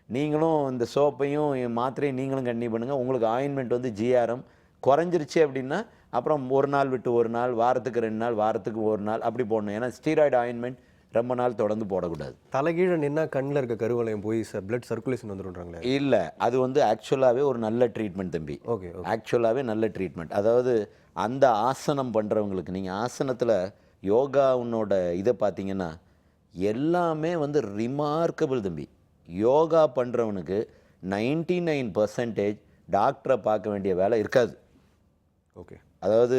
நீங்களும் இந்த சோப்பையும் மாத்திரையும் நீங்களும் கண்டினியூ பண்ணுங்கள். உங்களுக்கு ஆயின்மெண்ட் வந்து ஜிஆர்எம் குறைஞ்சிருச்சு அப்படின்னா அப்புறம் ஒரு நாள் விட்டு ஒரு நாள், வாரத்துக்கு 2 நாள், வாரத்துக்கு 1 நாள் அப்படி போடணும். ஏன்னா ஸ்டீராய்டு ஆயின்மெண்ட் ரொம்ப நாள் தொடர்ந்து போடக்கூடாது. தலைகீழ நின்னா கண்ணில் இருக்க கருவளையம் போய் பிளட் சர்க்குலேஷன் வந்துடுறாங்களே. இல்லை, அது வந்து ஆக்சுவலாகவே ஒரு நல்ல ட்ரீட்மெண்ட் தம்பி. ஓகே, ஆக்சுவலாகவே நல்ல ட்ரீட்மெண்ட். அதாவது அந்த ஆசனம் பண்ணுறவங்களுக்கு, நீங்கள் ஆசனத்தில் யோகா உன்னோட இதை பார்த்தீங்கன்னா எல்லாமே வந்து ரிமார்க்கபிள் தம்பி. யோகா பண்ணுறவனுக்கு 99% டாக்டரை பார்க்க வேண்டிய வேலை இருக்காது. ஓகே, அதாவது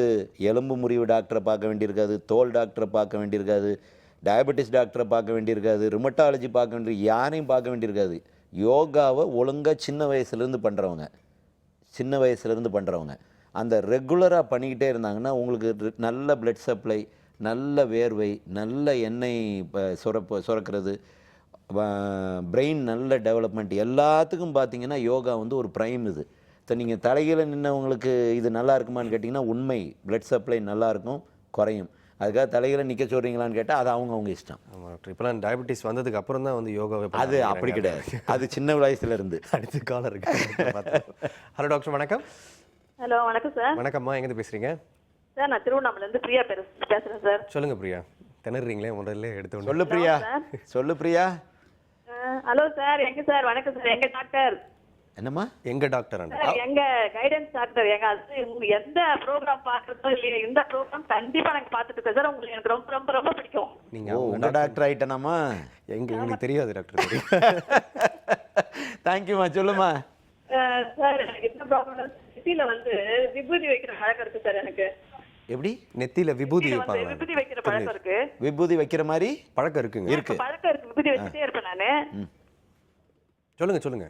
எலும்பு முறிவு டாக்டரை பார்க்க வேண்டியிருக்காது, தோல் டாக்டரை பார்க்க வேண்டியிருக்காது, டயபெட்டிஸ் டாக்டரை பார்க்க வேண்டியிருக்காது, ருமட்டாலஜி பார்க்க வேண்டிய யாரையும் பார்க்க வேண்டியிருக்காது. யோகாவை ஒழுங்காக சின்ன வயசுலேருந்து பண்ணுறவங்க அந்த ரெகுலராக பண்ணிக்கிட்டே இருந்தாங்கன்னா உங்களுக்கு நல்ல பிளட் சப்ளை, நல்ல வேர்வை, நல்ல எண்ணெய் சுரக்கிறது, பிரெயின் நல்ல டெவலப்மெண்ட், எல்லாத்துக்கும் பார்த்தீங்கன்னா யோகா வந்து ஒரு ப்ரைம். இது இப்போ நீங்கள் தலைகீழ நின்றவங்களுக்கு இது நல்லா இருக்குமான்னு கேட்டிங்கன்னா உண்மை. பிளட் சப்ளை நல்லாயிருக்கும், குறையும். அதுக்காக தலைகளை நிற்க சொல்கிறீங்களான்னு கேட்டால் அது அவங்க இஷ்டம். ஆமாம் டாக்டர், இப்போலாம் டயபெட்டிஸ் வந்ததுக்கு அப்புறம் தான் வந்து யோகாவை பண்ண அது அப்படி ஆரம்பிக்கிறாங்க. கிடையாது, அது சின்ன வயசுலேருந்து. அடுத்த காலம் இருக்கு. ஹலோ டாக்டர், வணக்கம். ஹலோ வணக்கம் சார். வணக்கம்மா, எங்கேருந்து பேசுறீங்க? சார் நான் திருவண்ணாமலேருந்து பிரியா பேசுகிறேன் சார். சொல்லுங்க பிரியா, திணறீங்களே முதல்ல எடுத்து சொல்லு பிரியா, சொல்லு பிரியா. ஹலோ சார், எங்க சார்? வணக்கம் சார். எங்க டாக்டர் என்னம்மா? எங்க டாக்டர் சார், எங்க கைடன்ஸ் டாக்டர். எங்க அது உங்களுக்கு எந்த ப்ரோக்ராம் பார்க்குறதோ இல்லையா, இந்த ப்ரோக்ராம் கண்டிப்பா நாங்கள் பார்த்துட்டு இருக்கோம் சார். உங்களுக்கு எனக்கு ரொம்ப ரொம்ப ரொம்ப பிடிக்கும். நீங்க உங்க டாக்டர் ஆயிட்டேனாமா? எங்களுக்கு தெரியாது டாக்டர். தேங்க்யூம்மா, சொல்லுமா. சார் எனக்கு என்ன ப்ராப்ளம், சிட்டில வந்து விபூதி வைக்கிற பழக்கம் இருக்கு சார். எனக்கு எப்படி? நெத்தியில விபூதி வந்து வைப்பாங்க. விபூதி வைக்கிற பழக்கம் இருக்கு. விபூதி வைக்கிற மாதிரி பழக்கம் இருக்குங்க. இருக்கு. பழக்கம் இருக்கு, விபூதி வச்சுட்டே இருப்பேன் நானு. சொல்லுங்க சொல்லுங்க.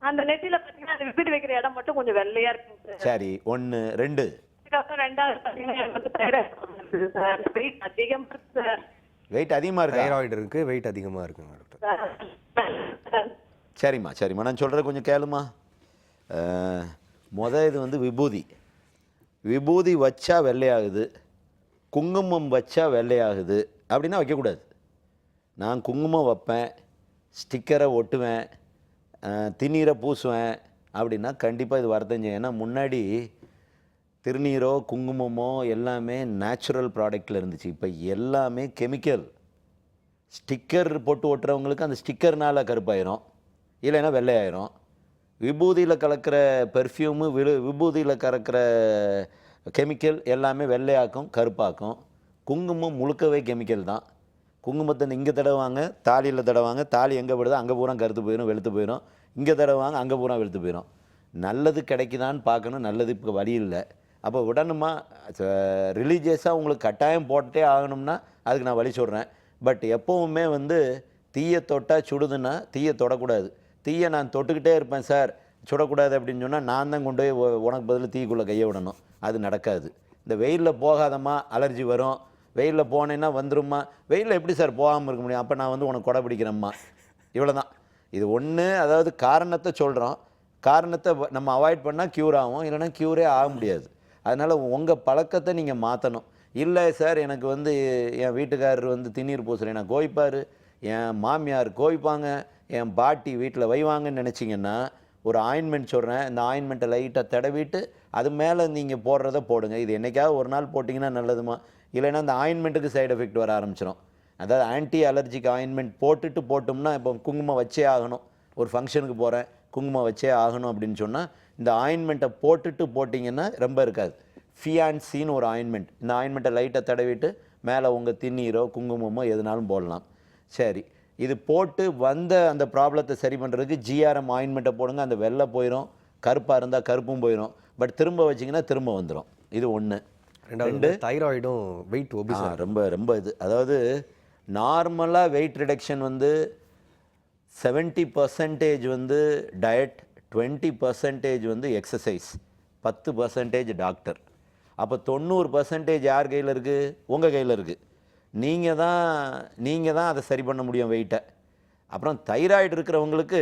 அந்த நெத்தியில பாத்தீங்கன்னா அந்த விபூதி வைக்கிற இடம் மட்டும் கொஞ்சம் வெள்ளையா இருக்குங்க சார். சரி, 1 2. அதுக்கப்புறம் ரெண்டாவது பாத்தீங்கன்னா எனக்கு வந்து தைராய்டு இருக்குது சார். வெயிட் அதிகமா இருக்கு சார். வெயிட் அதிகமாக இருக்கா? தைராய்டு இருக்கு, வெயிட் அதிகமா இருக்குங்க டாக்டர். சரிம்மா சரிம்மா, நான் சொல்கிறத கொஞ்சம் கேளுமா. இது வந்து விபூதி. விபூதி வச்சா வெள்ளையாகுது, குங்குமம் வச்சா வெள்ளையாகுது அப்படின்னா வைக்கக்கூடாது. நான் குங்குமம் வைப்பேன், ஸ்டிக்கரை ஒட்டுவேன், திருநீரை பூசுவேன் அப்படின்னா கண்டிப்பாக இது வரதஞ்சு. ஏன்னா முன்னாடி திருநீரோ குங்குமமோ எல்லாமே நேச்சுரல் ப்ராடக்டில் இருந்துச்சு. இப்போ எல்லாமே கெமிக்கல். ஸ்டிக்கர் போட்டு ஒட்டுறவங்களுக்கு அந்த ஸ்டிக்கர்னால் கருப்பாயிரும், இல்லைன்னா வெள்ளையாயிரும். விபூதியில் கலக்கிற பெர்ஃப்யூமு விபூதியில் கலக்கிற கெமிக்கல் எல்லாமே வெள்ளையாக்கும், கருப்பாக்கும். குங்குமம் முழுக்கவே கெமிக்கல் தான். குங்குமத்தை இங்கே தடவாங்க, தாலியில் தடவாங்க, தாலி எங்கே போடுதோ அங்கே பூரா கருத்து போயிடும், வெளுத்து போயிடும். இங்கே தடவாங்க, அங்கே பூரா வெளுத்து போயிடும். நல்லது கிடைக்குதான்னு பார்க்கணும், நல்லது இப்போ வழி இல்லை. அப்போ உடனுமா ரிலீஜியஸாக உங்களுக்கு கட்டாயம் போட்டே ஆகணும்னா அதுக்கு நான் வழி சொல்கிறேன். பட் எப்போவுமே வந்து தீயை தொட்டால் சுடுதுன்னா தீயை தொடக்கூடாது. தீயை நான் தொட்டுக்கிட்டே இருப்பேன் சார், சுடக்கூடாது அப்படின்னு சொன்னால் நான் தான் கொண்டு போய் உனக்கு பதில் தீக்குள்ளே கையை விடணும். அது நடக்காது. இந்த வெயிலில் போகாதம்மா, அலர்ஜி வரும். வெயிலில் போனேன்னா வந்துரும்மா. வெயிலில் எப்படி சார் போகாமல் இருக்க முடியும்? அப்போ நான் வந்து உனக்கு கொடை பிடிக்கிறேம்மா. இவ்வளோ தான் இது. ஒன்று, அதாவது காரணத்தை சொல்கிறோம். காரணத்தை நம்ம அவாய்ட் பண்ணால் க்யூர் ஆகும், இல்லைனா க்யூரே ஆக முடியாது. அதனால் உங்கள் பழக்கத்தை நீங்கள் மாற்றணும். இல்லை சார் எனக்கு வந்து என் வீட்டுக்காரர் வந்து திண்ணீர் பூசுகிறேன் நான் கோய்ப்பார், என் மாமியார் கோய்ப்பாங்க, என் பாட்டி வீட்டில் வைவாங்கன்னு நினச்சிங்கன்னா ஒரு ஆயின்மெண்ட் சொல்கிறேன். இந்த ஆயின்மெண்ட்டை லைட்டாக தடவிட்டு அது மேலே நீங்கள் போடுறத போடுங்க. இது என்றைக்காவது ஒரு நாள் போட்டிங்கன்னா நல்லதுமா. இல்லைன்னா அந்த ஆயின்மெண்ட்டுக்கு சைடு எஃபெக்ட் வர ஆரம்பிச்சிடும். அதாவது ஆன்டி அலர்ஜிக் ஆயின்மெண்ட் போட்டோம்னா இப்போ குங்குமம் வச்சே ஆகணும், ஒரு ஃபங்க்ஷனுக்கு போகிறேன் குங்குமம் வச்சே ஆகணும் அப்படின்னு சொன்னால் இந்த ஆயின்மெண்ட்டை போட்டிங்கன்னா ரொம்ப இருக்காது. ஃபியான்சின்னு ஒரு ஆயின்மெண்ட். இந்த ஆயின்மெண்ட்டை லைட்டாக தடவிட்டு மேலே உங்கள் திண்ணீரோ குங்குமமோ எதுனாலும் போடலாம். சரி, இது போட்டு வந்த அந்த ப்ராப்ளத்தை சரி பண்ணுறதுக்கு ஜிஆர்எம் ஆயின்மெண்ட்டை போடுங்க. அந்த வெள்ளை போயிடும், கருப்பாக இருந்தால் கருப்பும் போயிடும். பட் திரும்ப வச்சிங்கன்னா திரும்ப வந்துடும். இது 1. 2 தைராய்டும் வெயிட் ஒபிஸ் ரொம்ப ரொம்ப இது. அதாவது நார்மலாக வெயிட் ரிடக்ஷன் வந்து 70% வந்து டயட், 20% வந்து எக்ஸசைஸ், 10% டாக்டர். அப்போ 90% யார் கையில் இருக்குது? உங்கள் கையில் இருக்குது. நீங்கள் தான் அதை சரி பண்ண முடியும் வெயிட்டை. அப்புறம் தைராய்டு இருக்கிறவங்களுக்கு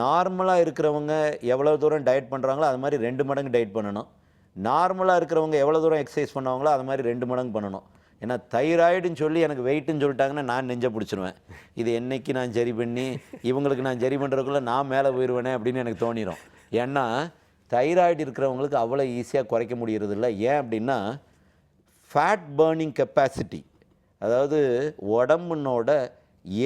நார்மலாக இருக்கிறவங்க எவ்வளோ தூரம் டயட் பண்ணுறாங்களோ அது மாதிரி 2 மடங்கு டயட் பண்ணணும். நார்மலாக இருக்கிறவங்க எவ்வளோ தூரம் எக்ஸசைஸ் பண்ணுவாங்களோ அது மாதிரி 2 மடங்கு பண்ணணும். ஏன்னா தைராய்டுன்னு சொல்லி எனக்கு வெயிட்டுன்னு சொல்லிட்டாங்கன்னா நான் நெஞ்ச பிடிச்சிருவேன். இது என்னைக்கு நான் சரி பண்ணி இவங்களுக்கு நான் சரி பண்ணுறதுக்குள்ளே நான் மேலே போயிடுவேனே அப்படின்னு எனக்கு தோணிடும். ஏன்னா தைராய்டு இருக்கிறவங்களுக்கு அவ்வளோ ஈஸியாக குறைக்க முடியறதில்ல. ஏன் அப்படின்னா ஃபேட் பர்னிங் கெப்பாசிட்டி, அதாவது உடம்புனோட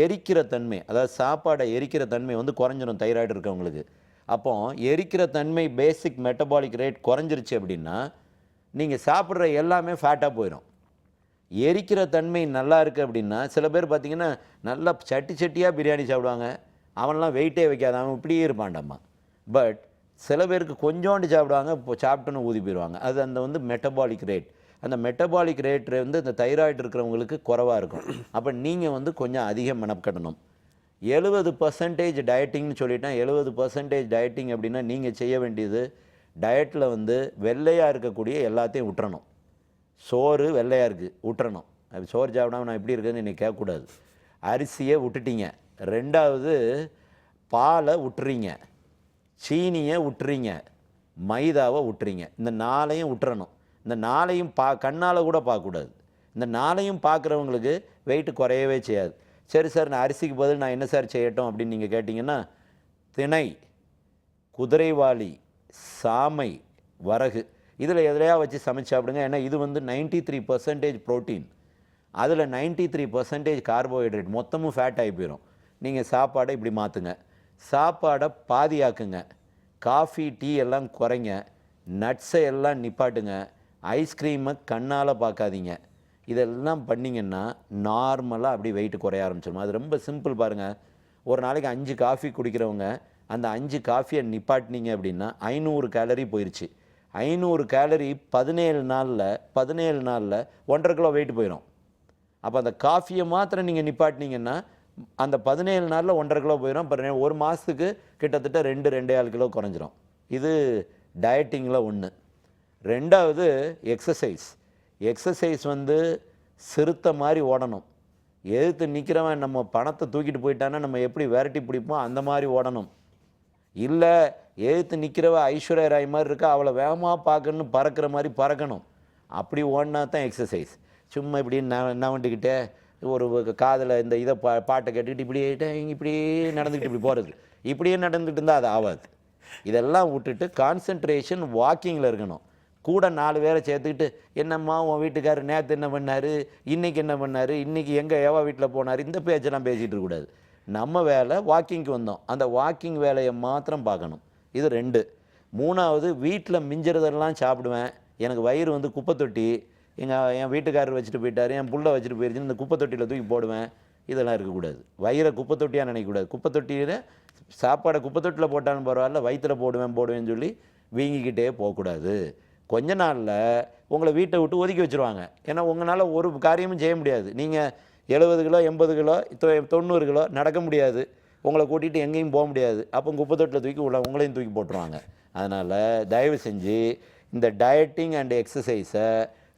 எரிக்கிற தன்மை, அதாவது சாப்பாடை எரிக்கிற தன்மை வந்து குறைஞ்சிடும் தைராய்டு இருக்கவங்களுக்கு. அப்போ எரிக்கிற தன்மை பேசிக் மெட்டபாலிக் ரேட் குறைஞ்சிருச்சு அப்படின்னா நீங்கள் சாப்பிட்ற எல்லாமே ஃபேட்டாக போயிடும். எரிக்கிற தன்மை நல்லா இருக்குது அப்படின்னா சில பேர் பார்த்திங்கன்னா நல்லா சட்டியாக பிரியாணி சாப்பிடுவாங்க, அவன்லாம் வெயிட்டே வைக்காத, அவன் இப்படியே இருப்பான்டாம்மா. பட் சில பேருக்கு கொஞ்சோண்டு சாப்பிடுவாங்க, இப்போ சாப்பிட்டுன்னு ஊதி போயிடுவாங்க. அது அந்த வந்து மெட்டபாலிக் ரேட். அந்த மெட்டபாலிக் ரேட் வந்து இந்த தைராய்டு இருக்கிறவங்களுக்கு குறைவாக இருக்கும். அப்போ நீங்கள் வந்து கொஞ்சம் அதிகம் மெனக்கட்டணும். 70% டயட்டிங்னு சொல்லிட்டேன். 70% டயட்டிங் அப்படின்னா நீங்கள் செய்ய வேண்டியது டயட்டில் வந்து வெள்ளையாக இருக்கக்கூடிய எல்லாத்தையும் விட்டுறணும். சோறு வெள்ளையாக இருக்குது, விட்டுறணும். அது சோறு சாப்பிடாம நான் எப்படி இருக்குதுன்னு நீங்கள் கேட்கக்கூடாது. அரிசியை விட்டுட்டீங்க. 2வது பாலை விட்டுறீங்க, சீனியை விட்டுறீங்க, மைதாவை விட்டுறீங்க. இந்த 4ஐயும் விட்டுறணும். இந்த 4ஐயும் கண்ணால் கூட பார்க்கக்கூடாது. இந்த நாளையும் பார்க்குறவங்களுக்கு வெயிட் குறையவே செய்யாது. சரி சார், நான் அரிசிக்கு பதில் நான் என்ன சார் செய்யட்டும் அப்படின்னு நீங்கள் கேட்டிங்கன்னா, திணை, குதிரைவாலி, சாமை, வரகு இதில் எதிலையா வச்சு சமைச்சு சாப்பிடுங்க. ஏன்னா இது வந்து 93% ப்ரோட்டீன், அதில் 93% கார்போஹைட்ரேட், மொத்தமும் ஃபேட் ஆகி போயிடும். நீங்கள் சாப்பாடை இப்படி மாற்றுங்க, சாப்பாடை பாதியாக்குங்க, காஃபி டீ எல்லாம் குறைங்க, நட்ஸை எல்லாம் நிப்பாட்டுங்க, ஐஸ்கிரீமை கண்ணால் பார்க்காதீங்க. இதெல்லாம் பண்ணிங்கன்னா நார்மலாக அப்படி வெயிட் குறைய ஆரம்பிச்சிடும். அது ரொம்ப சிம்பிள் பாருங்கள். ஒரு நாளைக்கு 5 காஃபி குடிக்கிறவங்க அந்த 5 காஃபியை நிப்பாட்டினீங்க அப்படின்னா 500 கேலரி போயிடுச்சு. 500 கேலரி 17 நாளில் 1.5 கிலோ வெயிட் போயிடும். அப்போ அந்த காஃபியை மாத்திரம் நீங்கள் நிப்பாட்டினீங்கன்னா அந்த 17 நாளில் 1.5 கிலோ போயிடும். அப்புறம் ஒரு மாதத்துக்கு கிட்டத்தட்ட 2-2.5 கிலோ குறைஞ்சிரும். இது டயட்டிங்கில் ஒன்று. ரெண்டாவது எக்ஸசைஸ் வந்து சிறுத்த மாதிரி ஓடணும். எதிர்த்து நிற்கிறவன் நம்ம பணத்தை தூக்கிட்டு போயிட்டான்னா நம்ம எப்படி விரட்டி பிடிப்போம் அந்த மாதிரி ஓடணும். இல்லை எதிர்த்து நிற்கிறவ ஐஸ்வர்யா ராய் மாதிரி இருக்கா, அவளை வேகமாக பார்க்கணுன்னு பறக்கிற மாதிரி பறக்கணும். அப்படி ஓடினா தான் எக்ஸசைஸ். சும்மா இப்படி நவண்டுக்கிட்டே ஒரு காதில் இந்த இதை பாட்டை கேட்டுக்கிட்டு இப்படியே நடந்துக்கிட்டு இப்படி போகிறது, இப்படியே நடந்துக்கிட்டு இருந்தால் அது ஆகாது. இதெல்லாம் விட்டுட்டு கான்சன்ட்ரேஷன் வாக்கிங்கில் இருக்கணும். கூட 4 பேரை சேர்த்துக்கிட்டு என்னம்மா உன் வீட்டுக்காரர் நேற்று என்ன பண்ணார், இன்றைக்கி என்ன பண்ணார், இன்றைக்கி எங்கே எவா வீட்டில் போனார், இந்த பேச்செல்லாம் பேசிகிட்டு இருக்கக்கூடாது. நம்ம வேலை வாக்கிங்க்கு வந்தோம், அந்த வாக்கிங் வேலையை மாத்திரம் பார்க்கணும். இது 2. 3வது வீட்டில் மிஞ்சுறதெல்லாம் சாப்பிடுவேன். எனக்கு வயிறு வந்து குப்பை தொட்டி, என் வீட்டுக்காரர் வச்சுட்டு போயிட்டார், என் புள்ள வச்சுட்டு போயிடுச்சுன்னு இந்த குப்பை தொட்டியில் தூக்கி போடுவேன். இதெல்லாம் இருக்கக்கூடாது. வயிறை குப்பை தொட்டியாக நினைக்கக்கூடாது. குப்பை தொட்டியில் சாப்பாடை குப்பை தொட்டியில் போட்டாலும் பரவாயில்ல, வயிற்றில் போடுவேன்னு சொல்லி வீங்கிக்கிட்டே போகக்கூடாது. கொஞ்ச நாளில் உங்களை வீட்டை விட்டு ஒதுக்கி வச்சுருவாங்க. ஏன்னா உங்களால் ஒரு காரியமும் செய்ய முடியாது. நீங்கள் 70 கிலோ 80 கிலோ 90 கிலோ நடக்க முடியாது, உங்களை கூட்டிகிட்டு எங்கேயும் போக முடியாது. அப்போ குப்பை தொட்டில் தூக்கி உங்களையும் தூக்கி போட்டுருவாங்க. அதனால் தயவு செஞ்சு இந்த டயட்டிங் அண்ட் எக்ஸசைஸை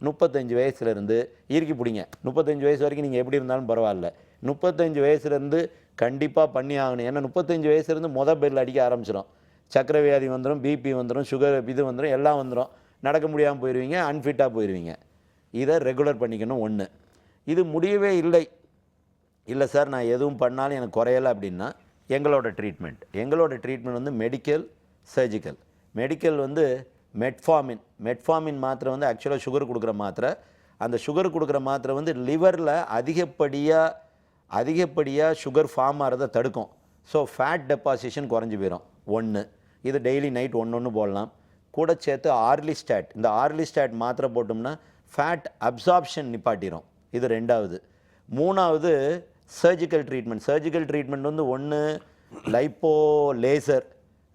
35 வயசுலேருந்து இறுக்கி பிடிங்க. 35 வயசு வரைக்கும் நீங்கள் எப்படி இருந்தாலும் பரவாயில்ல, 35 வயசுலேருந்து கண்டிப்பாக பண்ணி ஆகணும். ஏன்னா 35 வயசுலேருந்து பெல் அடிக்க ஆரம்பிச்சிடும். சக்கரை வியாதி வந்துடும், பிபி வந்துடும், சுகர் இது வந்துடும், எல்லாம் வந்துடும். நடக்க முடியாமல் போயிடுவீங்க, அன்ஃபிட்டாக போயிடுவீங்க. இதை ரெகுலர் பண்ணிக்கணும். 1. இது முடியவே இல்லை சார், நான் எதுவும் பண்ணாலும் எனக்கு குறையலை அப்படின்னா எங்களோட ட்ரீட்மெண்ட் வந்து மெடிக்கல், சர்ஜிக்கல். மெடிக்கல் வந்து மெட்ஃபார்மின் மாத்திரை வந்து ஆக்சுவலாக சுகர் கொடுக்குற மாத்திரை. அந்த சுகர் கொடுக்குற மாத்திரை வந்து லிவரில் அதிகப்படியாக சுகர் ஃபார்ம் ஆகிறத தடுக்கும். ஸோ ஃபேட் டெபாசிஷன் குறைஞ்சி போயிடும். 1. இது டெய்லி நைட் 1 போடலாம். கூட சேர்த்து ஆர்லிஸ்டாட், இந்த ஆர்லிஸ்டாட் மாத்திரை போட்டோம்னா ஃபேட் அப்சார்ப்ஷன் நிப்பாட்டிடும். இது 2வது. 3வது சர்ஜிக்கல் ட்ரீட்மெண்ட் வந்து 1 லைப்போ லேசர்,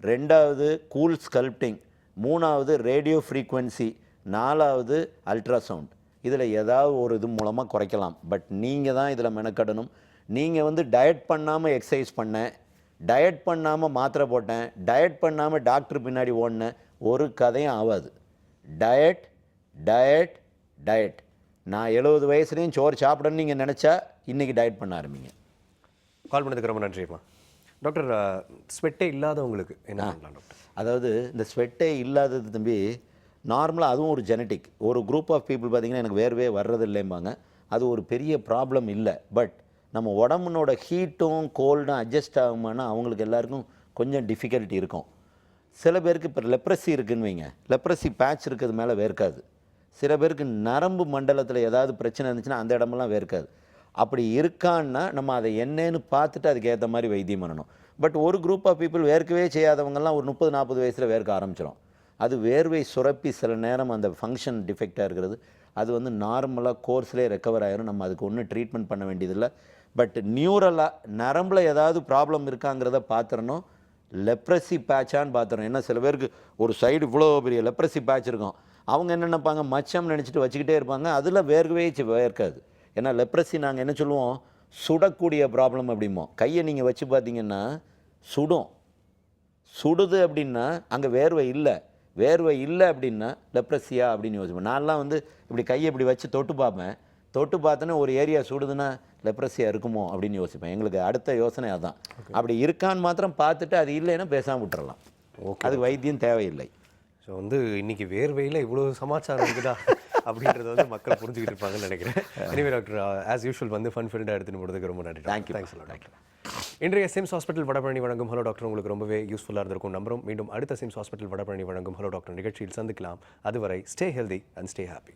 2வது கூல் ஸ்கல்ப்டிங், 3வது ரேடியோ ஃப்ரீக்வன்சி, 4வது அல்ட்ராசவுண்ட். இதில் ஏதாவது ஒரு இது மூலமாக குறைக்கலாம். பட் நீங்கள் தான் இதில் மெனக்கடணும். நீங்கள் வந்து டயட் பண்ணாமல் எக்ஸசைஸ் பண்ணேன், டயட் பண்ணாமல் மாத்திரை போட்டேன், டயட் பண்ணாமல் டாக்டர் பின்னாடி ஓடினேன், ஒரு கதையும் ஆகாது. டயட். நான் 70 வயசுலேயும் சோறு சாப்பிடணும்னு நீங்கள் நினச்சா இன்றைக்கி டயட் பண்ண ஆரம்பிங்க. கால் பண்ணதுக்கு ரொம்ப நன்றிம்மா. டாக்டர், ஸ்வெட்டே இல்லாதவங்களுக்கு என்ன பண்ணலாம் டாக்டர்? அதாவது இந்த ஸ்வெட்டே இல்லாதது தம்பி நார்மலாக அதுவும் ஒரு ஜெனட்டிக். ஒரு குரூப் ஆஃப் பீப்புள் பார்த்திங்கன்னா எனக்கு வேர்வே வர்றது இல்லைம்பாங்க. அது ஒரு பெரிய ப்ராப்ளம் இல்லை. பட் நம்ம உடம்புனோட ஹீட்டும் கோல்டும் அட்ஜஸ்ட் ஆகுமானா அவங்களுக்கு எல்லாருக்கும் கொஞ்சம் டிஃபிகல்ட்டி இருக்கும். சில பேருக்கு இப்போ லெப்ரஸி இருக்குன்னு வைங்க, லெப்ரஸி பேட்ச் இருக்கிறது மேலே வேர்க்காது. சில பேருக்கு நரம்பு மண்டலத்தில் ஏதாவது பிரச்சனை இருந்துச்சுன்னா அந்த இடமெல்லாம் வேர்க்காது. அப்படி இருக்கான்னா நம்ம அதை என்னன்னு பார்த்துட்டு அதுக்கு ஏற்ற மாதிரி வைத்தியம் பண்ணணும். பட் ஒரு குரூப் ஆஃப் பீப்புள் வேர்க்கவே செய்யாதவங்கலாம் ஒரு 30-40 வயசில் வேர்க்க ஆரம்பிச்சிடும். அது வேர்வை சுரப்பி சில நேரம் அந்த ஃபங்க்ஷன் டிஃபெக்டாக இருக்கிறது. அது வந்து நார்மலாக கோர்ஸ்லேயே ரெக்கவர் ஆகிரும். நம்ம அதுக்கு ஒன்றும் ட்ரீட்மெண்ட் பண்ண வேண்டியதில்லை. பட் நியூரலாக நரம்பில் ஏதாவது ப்ராப்ளம் இருக்காங்கிறத பார்த்துடணும். லெப்ரஸி பேட்சான்னு பார்த்துறோம். ஏன்னா சில பேருக்கு ஒரு சைடு இவ்வளோ பெரிய லெப்ரஸி பேட்ச் இருக்கும். அவங்க என்ன நினைப்பாங்க, மச்சம் நினச்சிட்டு வச்சுக்கிட்டே இருப்பாங்க. அதில் வேர்க்கவே வேர்க்காது. ஏன்னா லெப்ரஸி நாங்கள் என்ன சொல்லுவோம், சுடக்கூடிய ப்ராப்ளம் அப்படிமோ. கையை நீங்கள் வச்சு பார்த்தீங்கன்னா சுடுது அப்படின்னா அங்கே வேர்வை இல்லை அப்படின்னா லெப்ரஸியா அப்படின்னு யோசிப்பேன். நான்லாம் வந்து இப்படி கையை இப்படி வச்சு தொட்டு பார்ப்பேன். தொட்டு பார்த்தோன்னா ஒரு ஏரியா சுடுதுன்னா லெப்ரஸியா இருக்குமோ அப்படின்னு யோசிப்பேன். எங்களுக்கு அடுத்த யோசனை அதுதான். அப்படி இருக்கான்னு மாத்திரம் பார்த்துட்டு அது இல்லைன்னா பேசாமல் விட்டுறலாம். அதுக்கு வைத்தியம் தேவையில்லை. ஸோ வந்து இன்னைக்கு வேர்வையில் இவ்வளோ சமாச்சாரம் இருக்குதா அப்படின்றது வந்து மக்கள் புரிஞ்சுக்கிட்டு இருப்பாங்கன்னு நினைக்கிறேன். எனிவே டாக்டர், ஆஸ் யூஷுவல் வந்து ஃபன் ஃபில்டாக எடுத்துன்னு போகிறதுக்கு ரொம்ப நன்றி. Thank you. Thanks doctor. இன்றைய சிம்ஸ் ஹாஸ்பிட்டல் வடபழனி வழங்கும் ஹலோ டாக்டர் உங்களுக்கு ரொம்பவே யூஸ்ஃபுல்லாக இருந்திருக்கும் நம்புறோம். மீண்டும் அடுத்த சிம்ஸ் ஹாஸ்பிட்டல் வடபழனி வழங்கும் ஹலோ டாக்டர் நிகழ்ச்சியில் சந்திக்கலாம். அதுவரை stay healthy and stay happy.